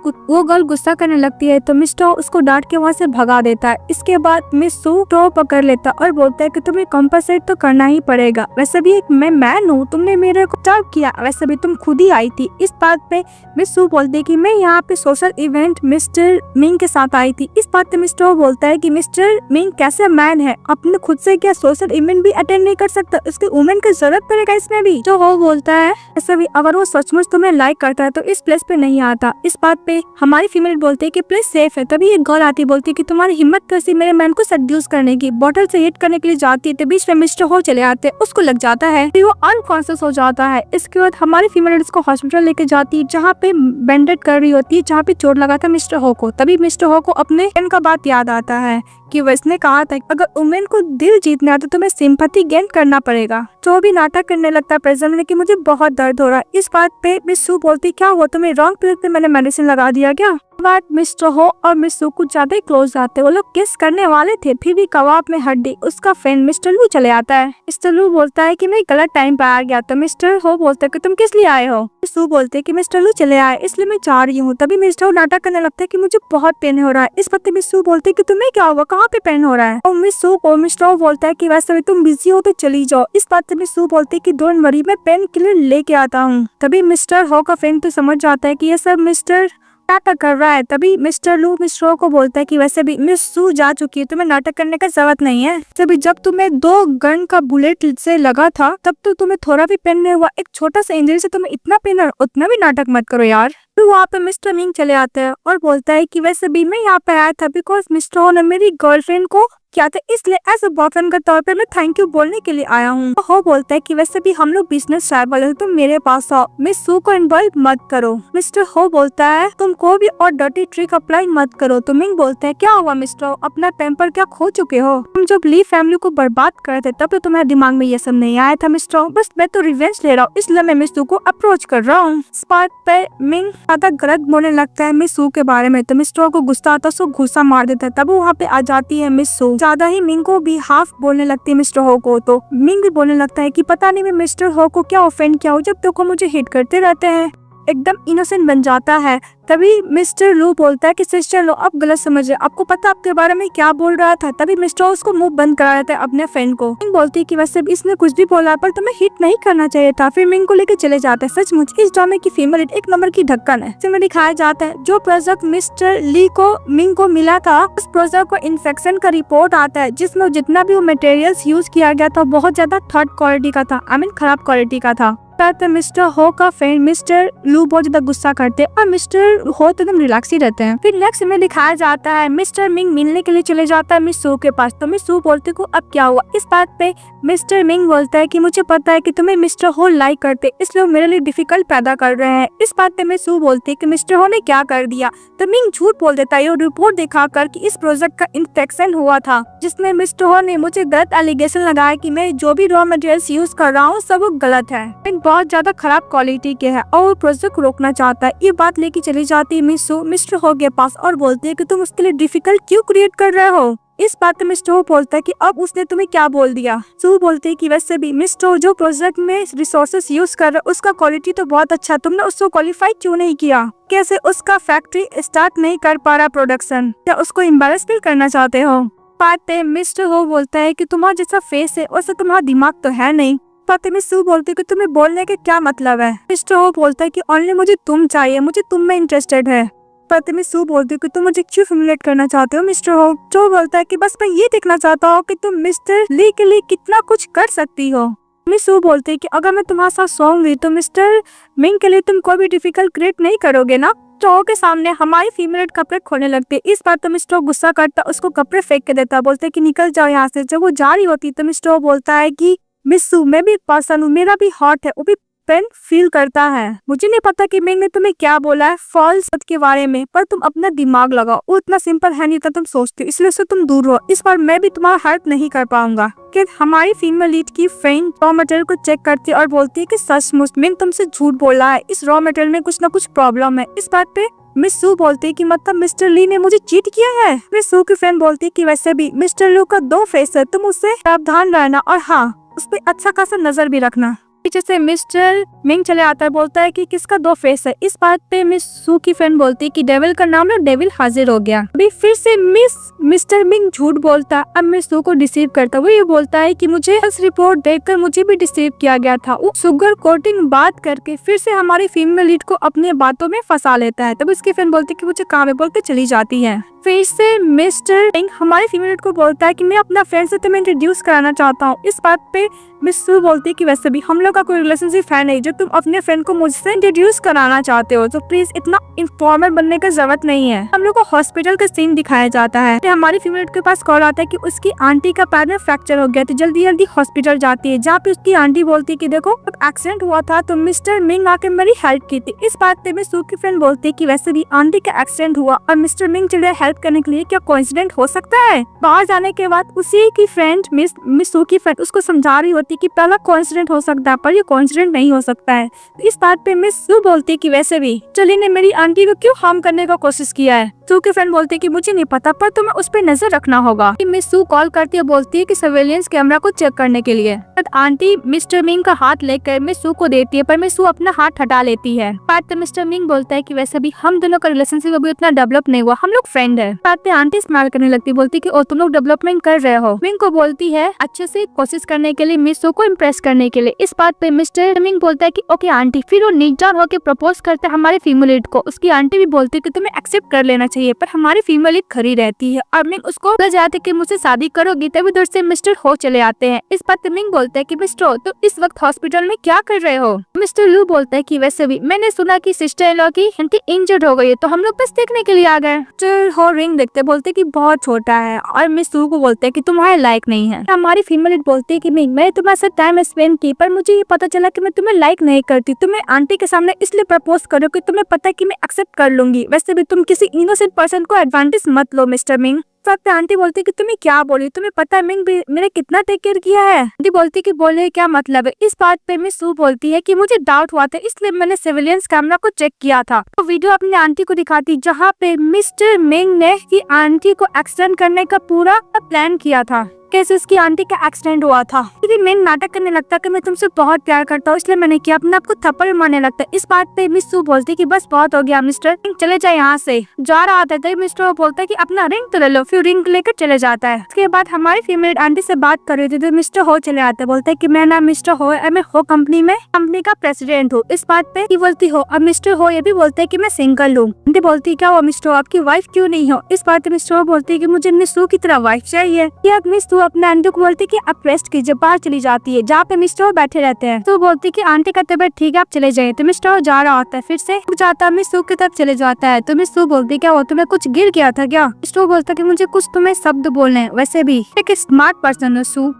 वो गर्ल गुस्सा करने लगती है तो मिस्टर उसको डांट के वहाँ से भगा देता है। इसके बाद मिस सू टो पकड़ लेता और बोलता है कि तुम्हें कॉम्पनसेट तो करना ही पड़ेगा, वैसे भी एक मैं मैन हूँ, तुमने मेरे को टर्व किया, वैसे भी तुम खुद ही आई थी। इस बात पे मिस सू बोलती है कि मैं यहाँ पे सोशल इवेंट मिस्टर मिंग के साथ आई थी। इस बात पे मिस्टर बोलता है कि मिस्टर मिंग कैसे मैन है, अपने खुद से क्या सोशल इवेंट भी अटेंड नहीं कर सकता, उसकी वुमेन की जरूरत पड़ेगा इसमें भी। तो वो बोलता है ऐसे भी अगर वो सचमुच तुम्हें लाइक करता है तो इस प्लेस पे नहीं आता। इस बात पे हमारी फीमेल बोलते है कि प्लेस सेफ है। तभी एक गर्ल आती बोलती है कि तुम्हारी हिम्मत कैसी मेरे मैन को सेड्यूस करने की। बॉटल से हिट करने के लिए जाती है तो बीच में मिस्टर हो चले आते हैं, उसको लग जाता है, फिर वो अनकॉन्शियस हो जाता है। इसके बाद हमारी फीमेल उसको हॉस्पिटल लेके जाती है जहाँ पे बैंडेड कर रही होती है, जहाँ पे चोट लगा था मिस्टर हो को। तभी मिस्टर हो को अपने फ्रेंड का बात याद आता है कि उसने कहा था अगर वुमेन को दिल जीतना है तो तुम्हें सिंपैथी गेन करना पड़ेगा। तो भी नाटक करने लगता है प्रेजेंट में कि मुझे बहुत दर्द हो रहा है। इस बात पे मिस सू बोलती क्या हुआ, तुम्हें रॉन्ग पीरियड पे मैंने मेडिसिन लगा दिया क्या। बात मिस्टर हो और मिस सू कुछ ज्यादा ही क्लोज आते, वो लोग किस करने वाले थे, फिर भी कबाब में हड्डी। उसका फ्रेंड मिस्टर लू चले आता है। मिस्टर लू बोलता है कि मैं गलत टाइम पे आ गया। तो मिस्टर हो बोलता है कि तुम किस लिए आए हो। मिस सू बोलते है कि मिस्टर लू चले आए इसलिए मैं जा रही हूँ। तभी मिस्टर नाटक करने लगता है कि मुझे बहुत पेन हो रहा है। इस बात मिस सू बोलते है कि तुम्हें क्या हुआ, कहाँ पे पेन हो रहा है। और मिस सू को मिस्टर बोलता है कि वैसे भी तुम बिजी हो तो चली जाओ। इस बात से मिस सू बोलती है कि डोंट वरी मैं पेन किलर लेके आता हूँ। तभी मिस्टर हो का फ्रेंड तो समझ जाता है कि ये सब मिस्टर नाटक कर रहा है। तभी मिस्टर लू मिस्टर को बोलता है कि वैसे भी मिस सू जा चुकी है, तुम्हें नाटक करने का जरूरत नहीं है। तभी जब तुम्हें 2 गन का बुलेट से लगा था तब तो तुम्हें थोड़ा भी पेन नहीं हुआ, एक छोटा सा इंजरी से तुम्हें इतना पेन है, उतना भी नाटक मत करो यार। तो वहाँ पे मिस्टर मिंग चले आते हैं और बोलता है कि वैसे भी मैं यहाँ पे आया था बिकॉज मिस्टर हो ने मेरी गर्लफ्रेंड को क्या था, इसलिए एज ए बॉयफ्रेंड के तौर पे मैं थैंक यू बोलने के लिए आया हूँ। हो बोलता है कि वैसे भी हम लोग बिजनेस ट्राइबल है, तुम मेरे पास आओ, मिस सू को इन्वॉल्व मत करो। मिस्टर हो बोलता है तुम कोई भी और डर्टी ट्रिक अप्लाई मत करो। तो मिंग बोलता है क्या हुआ मिस्टर, अपना टेम्पर क्या खो चुके हो, तुम जब ली फैमिली को बर्बाद कर थे तब तो तुम्हारे दिमाग में ये सब नहीं आया था मिस्टर, बस मैं तो रिवेंज ले रहा हूँ इसलिए मैं मिस सू को अप्रोच कर रहा हूँ। इस बात पे मिंग ज्यादा गलत बोलने लगता है मिस सू के बारे में। तो मिस्टर को गुस्सा आता है, उसको गुस्सा मार देता है। तब वहाँ पे आ जाती है मिस सू, ज्यादा ही मिंग को भी हाफ बोलने लगती है मिस्टर हो को। तो मिंग भी बोलने लगता है कि पता नहीं मैं मिस्टर हो को क्या ऑफेंड किया हूँ, जब तक वो मुझे हिट करते रहते हैं, एकदम इनोसेंट बन जाता है। तभी मिस्टर लू बोलता है कि सिस्टर लो आप गलत समझ रहे, आपको पता आपके बारे में क्या बोल रहा था। तभी मिस्टर उसको मुंह बंद करा देता है अपने फ्रेंड को। मिंग बोलती है कि वैसे इसने कुछ भी बोला पर तुम्हें हिट नहीं करना चाहिए था। फिर मिंग को लेकर चले जाते हैं। सचमुच इस ड्रामे की फीमेल एक नंबर की ढक्कन है। इसमें दिखाया जाता है जो प्रोजेक्ट मिस्टर ली को मिंग को मिला था, उस प्रोजेक्ट को इन्फेक्शन का रिपोर्ट आता है जिसमें जितना भी वो मटेरियल्स यूज किया गया था बहुत ज्यादा थर्ड क्वालिटी का था, आई मीन खराब क्वालिटी का था। मिस्टर हो का फ्रेंड मिस्टर लू बहुत ज्यादा गुस्सा करते हैं और मिस्टर हो तो एकदम रिलैक्स ही रहते हैं। फिर नेक्स्ट में दिखाया जाता है मिस्टर मिंग मिलने के लिए चले जाता है मिस सू के पास। तो मिस सू बोलते को अब क्या हुआ। इस बात पे मिस्टर मिंग बोलता है कि मुझे पता है कि तुम्हें मिस्टर हो लाइक करते, इसलिए वो मेरे लिए डिफिकल्ट पैदा कर रहे हैं। इस बात पे मिस सू बोलती है कि मिस्टर हो ने क्या कर दिया। तो मिंग झूठ बोल देता है रिपोर्ट दिखाकर कि इस प्रोजेक्ट का इन्फेक्शन हुआ था जिसमें मिस्टर हो ने मुझे गलत एलिगेशन लगाया कि मैं जो भी रॉ मटेरियल्स यूज कर रहा हूँ सब वो गलत है, बहुत ज्यादा खराब क्वालिटी के है और प्रोजेक्ट रोकना चाहता है। ये बात लेके चली जाती है मिस सू मिस्टर हो के पास और बोलती है कि तुम उसके लिए डिफिकल्ट क्यों क्रिएट कर रहे हो। इस बात में मिस्टर हो बोलता है कि अब उसने तुम्हें क्या बोल दिया। सू बोलती है कि वैसे भी मिस्टर हो जो प्रोजेक्ट में रिसोर्सेस यूज कर रहा है उसका क्वालिटी तो बहुत अच्छा, तुमने उसको क्वालिफाई क्यों नहीं किया, कैसे उसका फैक्ट्री स्टार्ट नहीं कर पा रहा प्रोडक्शन, क्या उसको एम्बैरेस फील करना चाहते हो। बात है मिस्टर हो बोलता है कि तुम्हारा जैसा फेस है वैसे तुम्हारा दिमाग तो है नहीं, पति में सू बोलती है कि तुम्हें बोलने के क्या मतलब है। मिस्टर हो बोलता है कि ओनली मुझे तुम चाहिए, मुझे तुम में इंटरेस्टेड है। पति में सू बोलती है कि तुम मुझे क्यों फेमिलेट करना चाहते हो मिस्टर हो। जो बोलता है कि बस मैं ये देखना चाहता हूँ कि तुम मिस्टर ली के लिए कितना कुछ कर सकती हो। मिस सू बोलती है कि अगर मैं तुम्हारे साथ सोऊंगी तो मिस्टर मिंग के लिए तुम कोई भी डिफिकल्ट क्रिएट नहीं करोगे ना। टो के सामने हमारी फीमेल कपड़े खोने लगते। इस बार तो मिस्टर गुस्सा करता, उसको कपड़े फेंक के देता, बोलते कि निकल जाओ यहाँ से। जब वो जा रही होती तो मिस्टर बोलता है कि मिस सू मैं भी एक पर्सन हूँ, मेरा भी हार्ट है, वो भी पेन फील करता है। मुझे नहीं पता कि मिंग ने तुम्हें क्या बोला है फॉल्स के बारे में, पर तुम अपना दिमाग लगाओ, वो इतना सिंपल है नहीं था तुम सोचते हो, इसलिए से तुम दूर हो। इस बार मैं भी तुम्हारा हेल्प नहीं कर पाऊंगा। कि हमारी फीमेल लीड की फ्रेंड रॉ मटेरियल को चेक करती है और बोलती है कि सचमुच मिंग तुमसे झूठ बोला है, इस रॉ मटेरियल में कुछ ना कुछ प्रॉब्लम है। इस बात पे मिस सू बोलती है कि मतलब मिस्टर ली ने मुझे चीट किया है। मिस सू की फ्रेंड बोलती है कि वैसे भी मिस्टर लू का 2 फेस है, तुम उससे सावधान रहना और हाँ उस पर अच्छा खासा नजर भी रखना। पीछे से मिस्टर मिंग चले आता है, बोलता है कि किसका 2 फेस है। इस बात पे मिस सू की फ्रेंड बोलती है कि डेविल का नाम है, डेविल हाजिर हो गया। अभी फिर से मिस्टर मिंग झूठ बोलता, अब मिस सू को डिसीव करता। वो ये बोलता है कि मुझे इस रिपोर्ट देखकर मुझे भी डिसीव किया गया था। वो शुगर कोटिंग बात करके फिर से हमारी फीमेल लीड को अपने बातों में फंसा लेता है। तब उसकी फ्रेंड बोलती है कि मुझे काम है बोल के चली जाती है। फिर से मिस्टर मिंग हमारी फीमेल लीड को बोलता है कि मैं अपना फ्रेंड से तुम्हें इंट्रोड्यूस कराना चाहता हूँ। इस बात पे मिस सू बोलती है कि वैसे भी हम लोग का कोई रिलेशनशिप है नहीं, जो तुम अपने फ्रेंड को मुझसे इंट्रोड्यूस कराना चाहते हो, तो प्लीज इतना इन्फॉर्मल बनने की जरूरत नहीं है। हम लोग को हॉस्पिटल का सीन दिखाया जाता है। हमारी फीमेल के पास कॉल आता है कि उसकी आंटी का पैर में फ्रैक्चर हो गया, तो जल्दी जल्दी हॉस्पिटल जाती है, जहाँ पे उसकी आंटी बोलती है कि देखो एक्सीडेंट हुआ था तो मिस्टर मिंग आके मेरी हेल्प की थी। इस बात पे मिस सू की फ्रेंड बोलती है कि वैसे भी आंटी का एक्सीडेंट हुआ और मिस्टर मिंग चले हेल्प करने के लिए, क्या कोइंसिडेंट हो सकता है। बाहर जाने के बाद उसी की फ्रेंड मिस सू की फ्रेंड उसको समझा रही होती कि पहला कोइंसिडेंट हो सकता है पर ये कोइंसिडेंट नहीं हो सकता है। इस बात पे मिस सू बोलती है कि वैसे भी चली ने मेरी आंटी को क्यों हार्म करने का कोशिश किया है। सू की फ्रेंड बोलती है कि मुझे नहीं पता पर तुम्हें उस पर नजर रखना होगा। मिस सू कॉल करती है, बोलती है कि सर्वेलेंस कैमरा को चेक करने के लिए। आंटी मिस्टर मिंग का हाथ लेकर मिस सू को देती है, पर मिस सू अपना हाथ हटा लेती है। बात पे मिस्टर मिंग बोलता है कि वैसे भी हम दोनों का रिलेशनशिप अभी उतना डेवलप नहीं हुआ, हम लोग फ्रेंड है। बात पे आंटी स्माइल करने लगती है, बोलती कि ओ तुम लोग डेवलपमेंट कर रहे हो। मिंग को बोलती है अच्छे से कोशिश करने के लिए, मिस सू को इम्प्रेस करने के लिए। इस बात पे मिस्टर मिंग बोलता है कि ओके आंटी। फिर वो नीचान होकर प्रपोज करते हमारे फीमेल लीड को। उसकी आंटी भी बोलती है कि तुम्हें एक्सेप्ट कर लेना चाहिए, पर हमारी फीमेल लीड खड़ी रहती है और मिंग उसको जाते कि मुझसे शादी करोगी। तभी उधर से मिस्टर हो चले आते हैं। इस बात पे मिंग बोलता है कि मिस्टर हो तो इस वक्त हॉस्पिटल में क्या कर रहे हो। मिस्टर लू बोलता है कि वैसे भी मैंने सुना कि सिस्टर इन लॉ की आंटी इंजर्ड हो गई है, तो हम लोग बस देखने के लिए आ गए। मिस्टर हो रिंग देखते बोलते कि बहुत छोटा है और मिस लू को बोलते है कि तुम्हारे लायक नहीं है। हमारी फीमेल लीड बोलती है कि मैं तुम्हारे साथ टाइम स्पेंड की, पर मुझे ये पता चला कि मैं तुम्हें लाइक नहीं करती। तुम्हें आंटी के सामने इसलिए प्रपोज करो कि तुम्हें पता है कि मैं एक्सेप्ट कर लूंगी। वैसे भी तुम किसी इनोसेंट पर्सन को एडवांटेज मत लो मिस्टर मिंग। पे आंटी बोलती कि तुम्हें क्या बोली, तुम्हें पता है मिंग मेरे कितना टेक केयर किया है। आंटी बोलती कि बोले क्या मतलब है। इस बात पे मिस सू बोलती है कि मुझे डाउट हुआ था इसलिए मैंने सर्वेलेंस कैमरा को चेक किया था। तो वीडियो अपने आंटी को दिखाती जहाँ पे मिस्टर मिंग ने की आंटी को एक्सीडेंट करने का पूरा प्लान किया था, कैसे उसकी आंटी का एक्सीडेंट हुआ था। फिर मिंग नाटक करने लगता कि मैं तुमसे बहुत प्यार करता हूँ इसलिए मैंने किया, अपने आपको थप्पड़ मारने लगता है। इस बात पे मिस सू बोलती कि बस बहुत हो गया मिस्टर, चले जाए यहाँ से। जा रहा था मिस्टर बोलता है कि अपना रिंग तो ले लो, फिर रिंग लेकर चले जाता है। उसके बाद हमारी फीमेल आंटी से बात कर रही थी तो मिस्टर हो चले आते हैं, बोलते है कि मैं ना मिस्टर हो, मैं हो कंपनी का प्रेसिडेंट हूँ। इस बात पे की बोलती हो। अब मिस्टर हो ये भी बोलते है कि मैं सिंगल हूँ। आंटी बोलती क्या हुआ मिस्टर हो, आपकी वाइफ क्यों नहीं हो। इस बात पे मिस्टर हो बोलती है कि मुझे मिस सू की तरह वाइफ चाहिए। मिस सू अपने आंटी को बोलती कि आप रेस्ट कीजिए, बाहर चली जाती है जहाँ पे मिस्टर बैठे रहते हैं। तो बोलती कि आंटी का तबियत ठीक है आप चले जाइए। तो मिस्टर जा रहा होता है, फिर से जाता मिस सू की तरफ चले जाता है। तो मिस सू बोलती क्या वो तुम्हें कुछ गिर गया था क्या। मिस्टर बोलता कि मुझे कुछ तुम्हें शब्द बोलने हैं, वैसे भी एक स्मार्ट पर्सन है सू,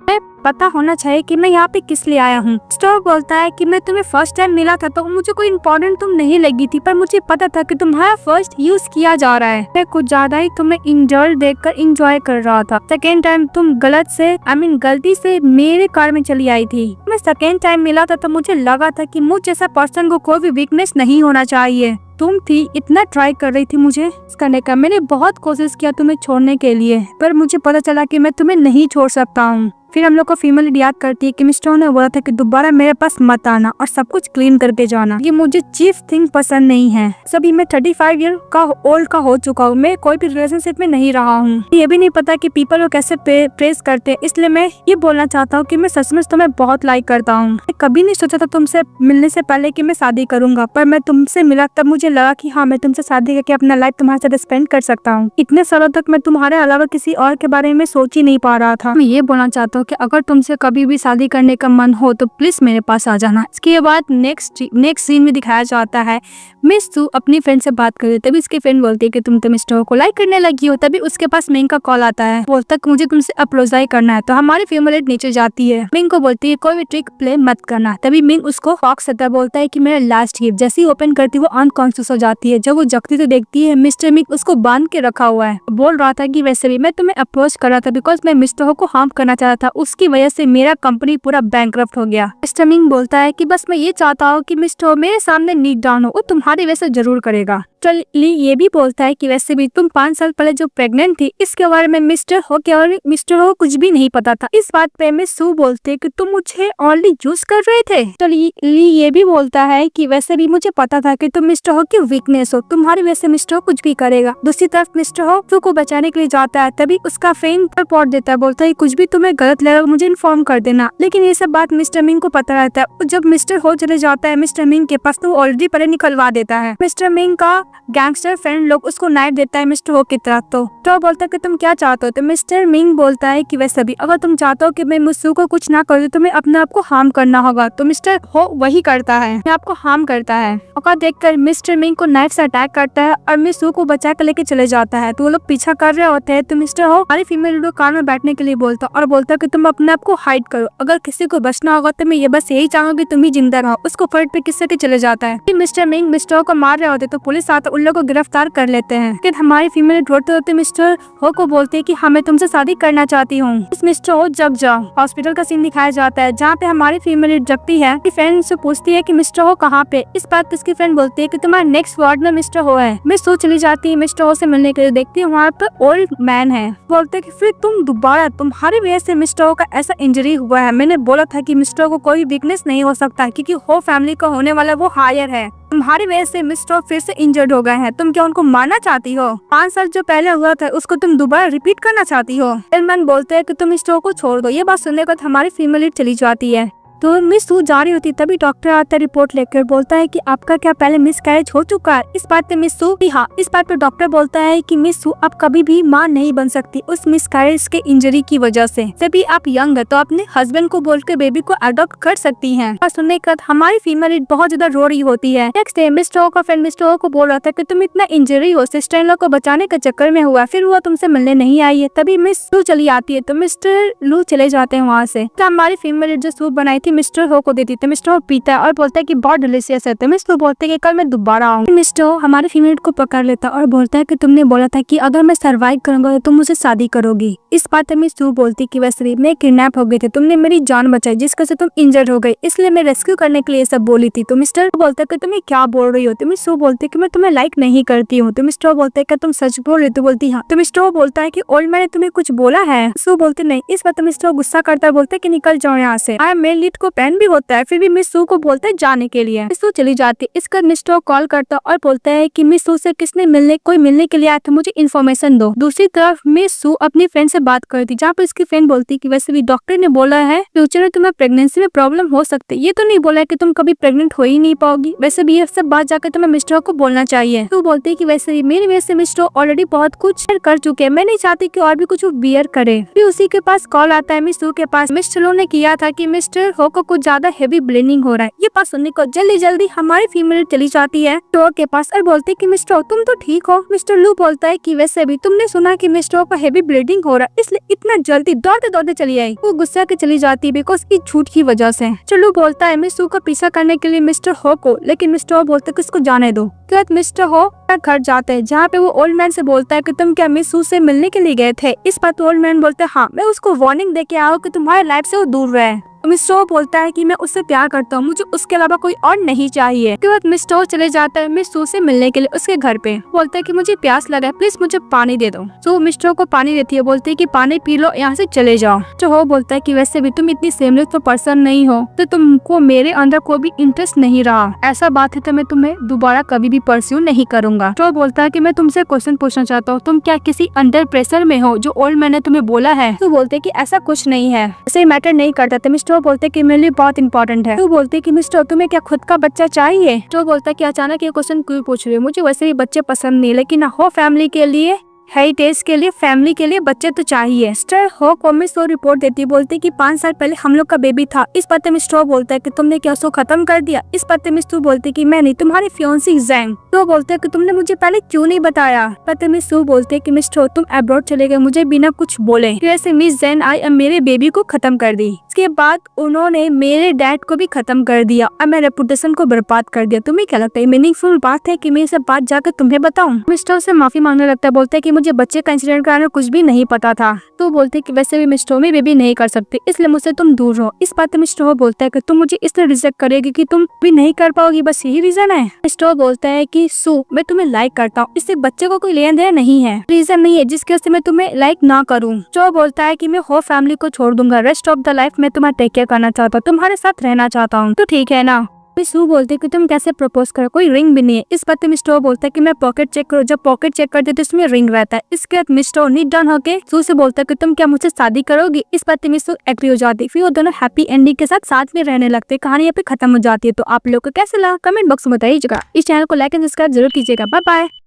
पता होना चाहिए कि मैं यहाँ पे किस लिए आया हूँ। स्टोर बोलता है कि मैं तुम्हें फर्स्ट टाइम मिला था तो मुझे कोई इम्पोर्टेंट तुम नहीं लगी थी, पर मुझे पता था कि तुम्हारा फर्स्ट यूज किया जा रहा है। मैं कुछ ज्यादा ही तुम्हें इंजर्ड देखकर इंजॉय कर रहा था। सेकेंड टाइम तुम गलती से मेरे कार में चली आई थी। मैं सेकेंड टाइम मिला था तो मुझे लगा था कि मुझ जैसा पर्सन को कोई भी वीकनेस नहीं होना चाहिए। तुम थी इतना ट्राई कर रही थी मुझे करने का, मैंने बहुत कोशिश किया तुम्हें छोड़ने के लिए, पर मुझे पता चला कि मैं तुम्हें नहीं छोड़ सकता हूँ। फिर हम लोग को फीमेल लीड याद करती है कि मिस्टर हो ने बोला था कि दोबारा मेरे पास मत आना और सब कुछ क्लीन करके जाना, ये मुझे चीफ थिंग पसंद नहीं है। सभी मैं 35 ईयर का ओल्ड का हो चुका हूँ, मैं कोई भी रिलेशनशिप में नहीं रहा हूँ, ये भी नहीं पता कि पीपल को कैसे प्रेस करते हैं, इसलिए मैं ये बोलना चाहता हूँ कि मैं सचमुच तुम्हें बहुत लाइक करता हूँ। मैं कभी नहीं सोचा था तुमसे मिलने से पहले कि मैं शादी करूंगा, पर मैं तुमसे मिला तब मुझे लगा कि हाँ मैं तुमसे शादी करके अपना लाइफ तुम्हारे साथ स्पेंड कर सकता हूँ। इतने सालों तक मैं तुम्हारे अलावा किसी और के बारे में सोच ही नहीं पा रहा था। मैं ये बोलना चाहता हूँ कि अगर तुमसे कभी भी शादी करने का मन हो तो प्लीज मेरे पास आ जाना। इसके बाद नेक्स्ट सीन में दिखाया जाता है मिस सू अपनी फ्रेंड से बात कर रही है, तभी उसकी फ्रेंड बोलती है कि तुम तो मिस्टर को लाइक करने लगी हो। तभी उसके पास मिंग का कॉल आता है, बोलता है मुझे तुमसे अप्रोजाई करना है। तो हमारी फीमेल नीचे जाती है, मिंग को बोलती है कोई भी ट्रिक प्ले मत करना। तभी मिंग उसको फॉक्स देता है, बोलता है कि मेरा लास्ट हिप। जैसे ही ओपन करती वो अनकॉन्शियस हो जाती है। जब वो जगती तो देखती है मिस्टर मिंग उसको बांध के रखा हुआ है। बोल रहा था कि वैसे भी मैं तुम्हें अप्रोच कर रहा था बिकॉज मैं मिस्टर को हार्म करना चाहता था, उसकी वजह से मेरा कंपनी पूरा बैंकरप्ट हो गया। मिस्टर मिंग बोलता है कि बस मैं ये चाहता हूँ कि मिस्टर मेरे सामने नीक डाउन हो, वो तुम्हारी वजह से जरूर करेगा। ली ये भी बोलता है कि वैसे भी तुम 5 साल पहले जो प्रेग्नेंट थी इसके बारे में मिस्टर हो कुछ भी नहीं पता था। इस बात पे मिस सू बोलते है कि तुम मुझे ओनली यूज कर रहे थे। तो ली ये भी बोलता है कि वैसे भी मुझे पता था कि तुम मिस्टर हो की वीकनेस हो, तुम्हारी वजह से मिस्टर हो कुछ भी करेगा। दूसरी तरफ मिस्टर हो सू को बचाने के लिए जाता है, तभी उसका फ्रेंड रिपोर्ट देता है, बोलता है कुछ भी तुम्हें गलत लगा मुझे इन्फॉर्म कर देना। लेकिन ये सब बात मिस्टर मिंग को पता रहता है। जब मिस्टर हो चले जाता है मिस्टर मिंग के पास तो वो ऑलरेडी पहले निकलवा देता है। मिस्टर मिंग का गैंगस्टर फ्रेंड लोग उसको नाइफ देता है मिस्टर हो की तरफ। तो बोलता है कि तुम क्या चाहते हो। तो मिस्टर मिंग बोलता है कि वैसे भी अगर तुम चाहते हो कि मैं मिस्सू को कुछ ना करूँ तो मैं अपने आप को हार्म करना होगा। तो मिस्टर हो वही करता है, मैं आपको हार्म करता है। और देखकर मिस्टर मिंग को नाइफ से अटैक करता है और मिस्सू को बचा कर लेके चले जाता है। तो वो लोग पीछा कर रहे होते हैं। तो मिस्टर हो हमारी फीमेल लीडर कार में बैठने के लिए बोलता और बोलता है कि तुम अपने आप को हाइड करो, अगर किसी को बचना होगा तो मैं ये बस यही चाहूंगी तुम ही जिंदा रहो। उसको फ्लड पे किस्से के चले जाता है। मिस्टर मिंग मिस्टर को मार रहे होते तो पुलिस आता उन लोगों को गिरफ्तार कर लेते हैं। लेकिन हमारी फीमेल ढूंढते होते मिस्टर हो को बोलते हैं कि हमें तुमसे शादी करना चाहती हूँ। इस मिस्टर हो जग जाओ। हॉस्पिटल का सीन दिखाया जाता है जहाँ पे हमारी फीमेल जगती है। फ्रेंड से पूछती है कि मिस्टर हो कहाँ पे। इस बात पे उसकी फ्रेंड बोलती है कि तुम्हारे नेक्स्ट वार्ड में मिस्टर हो है। मिस सो चली जाती है मिस्टर हो से मिलने के लिए, देखती है वहाँ पे ओल्ड मैन है। बोलते कि फिर तुम दोबारा तुम्हारी वजह से मिस्टर हो का ऐसा इंजरी हुआ है। मैंने बोला था कि मिस्टर को कोई वीकनेस नहीं हो सकता क्योंकि हो फैमिली का होने वाला वो हायर है। तुम्हारी वजह से मिस्टर फिर से इंजर्ड हो गए हैं। तुम क्या उनको मारना चाहती हो? 5 साल जो पहले हुआ था उसको तुम दोबारा रिपीट करना चाहती हो? एलमैन बोलते हैं कि तुम मिस्टर को छोड़ दो। ये बात सुनने के बाद हमारी फीमेल लीड चली जाती है। तो मिस सू जा रही होती तभी डॉक्टर आता है रिपोर्ट लेकर, बोलता है कि आपका क्या पहले मिस कैरेज हो चुका है। इस बात पे मिस सू हाँ इस बात पे डॉक्टर बोलता है कि मिस सू अब कभी भी मां नहीं बन सकती उस मिस कैरेज के इंजरी की वजह से। जब आप यंग है तो अपने हस्बैंड को बोल के बेबी को अडॉप्ट कर सकती हैं। और सुनने के बाद हमारी फीमेल लीड बहुत ज्यादा रो रही होती है। नेक्स्ट डे मिस्टर हो का फ्रेंड मिस्टर हो को बोल रहा था कि तुम इतना इंजरी हो सिस्टर इन लॉ को बचाने के चक्कर में हुआ, फिर वो तुमसे मिलने नहीं आई है। तभी मिस लू चली आती है तो मिस्टर लू चले जाते हैं वहाँ से। तो हमारी फीमेल लीड जो सूप बनाई थी मिस्टर हो को देती है। मिस्टर हो पीता है और बोलता है कि बहुत डिलीशियस है। तो मिस्टर बोलते हैं कि कल मैं दोबारा आऊंगा। मिस्टर हो हमारी फीमेल को पकड़ लेता और बोलता है कि तुमने बोला था कि अगर मैं सर्वाइव करूंगा तो तुम मुझसे शादी करोगी। इस बात में मिस्टर बोलती कि वैसे मैं किडनैप हो गई थी, तुमने मेरी जान बचाई जिसकी वजह से तुम इंजर्ड हो गई, इसलिए मैं रेस्क्यू करने के लिए सब बोली थी। तो मिस्टर बोलता है कि तुम्हें क्या बोल रही हो। तो मिस्टर बोलते कि मैं तुम्हें लाइक नहीं करती हूँ। तो मिस्टर बोलते है कि तुम सच बोल रही हो। तो बोलती हाँ। तो मिस्टर बोलता है कि ओल्ड मैन ने तुम्हें कुछ बोला है। सो बोलते नहीं। इस बात मिस्टर गुस्सा करता है, बोलते कि निकल जाओ यहाँ से। मेरे लीड को पेन भी होता है, फिर भी मिस सू को बोलते हैं जाने के लिए। मिस सू चली जाती। इसका मिस्टर कॉल करता और बोलता है कि मिस सू से किसने मिलने के लिए आया था, मुझे इन्फॉर्मेशन दो। दूसरी तरफ मिस सू अपनी फ्रेंड से बात करती जहाँ पे इसकी फ्रेंड बोलती कि वैसे भी डॉक्टर ने बोला है फ्यूचर में तुम्हें प्रेगनेंसी में प्रॉब्लम हो सकती है, ये तो नहीं बोला है कि तुम कभी प्रेग्नेंट हो ही नहीं पाओगी। वैसे भी ये सब बात जाकर तुम्हें मिस्टर को बोलना चाहिए। तो बोलती है कि वैसे भी मेरी वजह से मिस्टर ऑलरेडी बहुत कुछ कर चुके हैं, मैं नहीं चाहती कि और भी कुछ बियर करे। फिर उसी के पास कॉल आता है मिस सू के पास। मिस्टर ने किया था कि मिस्टर हो को कुछ ज्यादा हेवी ब्लीडिंग हो रहा है। ये बात सुनने को जल्दी हमारी फीमेल चली जाती है टो के पास और बोलती है कि मिस्टर तुम तो ठीक हो। मिस्टर लू बोलता है कि वैसे भी तुमने सुना कि मिस्टर को हेवी ब्लीडिंग हो रहा है, इसलिए इतना जल्दी दौड़ते चली आई। वो गुस्सा के चली जाती है बिकॉज की झूठ की वजह से। चलू बोलता है मिस्टर का पीछा करने के लिए मिस्टर हो को, लेकिन मिस्टर हो बोलते कि इसको जाने दो। मिस्टर हो घर जाते हैं जहाँ पे वो ओल्ड मैन से बोलता है कि तुम क्या मिस सू से मिलने के लिए गए थे। इस पर ओल्ड मैन बोलते हैं हाँ, मैं उसको वार्निंग दे के आया हूँ कि तुम्हारे लाइफ से वो दूर रहे। मिस्टर बोलता है कि मैं उससे प्यार करता हूँ, मुझे उसके अलावा कोई और नहीं चाहिए। उसके बाद मिस्टर चले जाता है मिस सू से मिलने के लिए उसके घर पे। बोलता है कि मुझे प्यास लगा है, प्लीज मुझे पानी दे दो। तो मिस्टर को पानी देती है, बोलती है कि पानी पी लो, यहाँ से चले जाओ। जो हो बोलता है कि वैसे भी तुम इतनी सेमलेस तो पर्सन नहीं हो, तो तुमको मेरे अंदर कोई भी इंटरेस्ट नहीं रहा। ऐसा बात है तो मैं तुम्हें दोबारा कभी भी परस्यू नहीं करूंगा। तो बोलता है कि मैं तुमसे क्वेश्चन पूछना चाहता हूँ, तुम क्या किसी अंडर प्रेशर में हो जो ओल्ड मैन ने तुम्हें बोला है? तो बोलते कि ऐसा कुछ नहीं है, ऐसे मैटर नहीं करता था। मिस्टर बोलते कि मेरे लिए बहुत इंपॉर्टेंट है। तो बोलते कि मिस्टर तुम्हें क्या खुद का बच्चा चाहिए? तो बोलता कि अचानक ये क्वेश्चन क्यों पूछ रहे हो, मुझे वैसे भी बच्चे पसंद नहीं, लेकिन हो फैमिली के लिए, हेरिटेज के लिए, फैमिली के लिए बच्चे तो चाहिए। मिस्टर हो को मिस रिपोर्ट देती है, बोलते कि 5 साल पहले हम लोग का बेबी था। इस पर मिस्टर बोलता है कि तुमने क्या उसको खत्म कर दिया? इस पर मिस्टर बोलते कि मैं नहीं, तुम्हारी फियांसी जैन। तो बोलते हैं कि तुमने मुझे पहले क्यों नहीं बताया? पर मिस्टर बोलते कि मिस्टर तुम अब्रॉड चले गए मुझे बिना कुछ बोले, जैसे मिस जैन आई और मेरे बेबी को खत्म कर दी। इसके बाद उन्होंने मेरे डैड को भी खत्म कर दिया और मेरे रेपुटेशन को बर्बाद कर दिया। तुम्हें क्या लगता है मीनिंगफुल बात है कि मैं ये सब बात जाकर तुम्हें बताऊं? मिस्टर से माफी मांगने लगता है, बोलते है कि मुझे बच्चे का इंसिडेंट के बारे में कुछ भी नहीं पता था। तो बोलते कि वैसे भी मिस्टर में बेबी नहीं कर सकते, इसलिए मुझसे तुम दूर रहो। इस बात पे मिस्टर बोलता है कि तुम मुझे इसलिए रिजेक्ट करेगी कि तुम भी नहीं कर पाओगी, बस यही रीजन है? मिस्टर बोलता है कि सू मैं तुम्हें लाइक करता हूँ, इससे बच्चे को कोई लेन देन नहीं है, रीजन नहीं है जिसके वजह से मैं तुम्हें लाइक ना करूँ। जो बोलता है कि मैं हो फैमिली को छोड़ दूंगा, रेस्ट ऑफ द लाइफ मैं तुम्हारा टेक केयर करना चाहता हूँ, तुम्हारे साथ रहना चाहता हूँ, तो ठीक है ना? सू बोलते कि तुम कैसे प्रपोज करो, कोई रिंग भी नहीं है। इस बात पे मिस्टर बोलता है कि मैं पॉकेट चेक करो, जब पॉकेट चेक करते तो उसमें रिंग रहता है। इसके बाद मिस्टर नीट डाउन होके सू से बोलता है कि तुम क्या मुझसे शादी करोगी? इस बात पे मिस्टर एग्री हो जाती, फिर वो दोनों हैप्पी एंडिंग के साथ में रहने लगते। कहानी यहाँ पे खत्म हो जाती है। तो आप लोग को कैसे लगा कमेंट बॉक्स में बताइएगा। इस चैनल को लाइक एंड सब्सक्राइब जरूर कीजिएगा। Bye bye.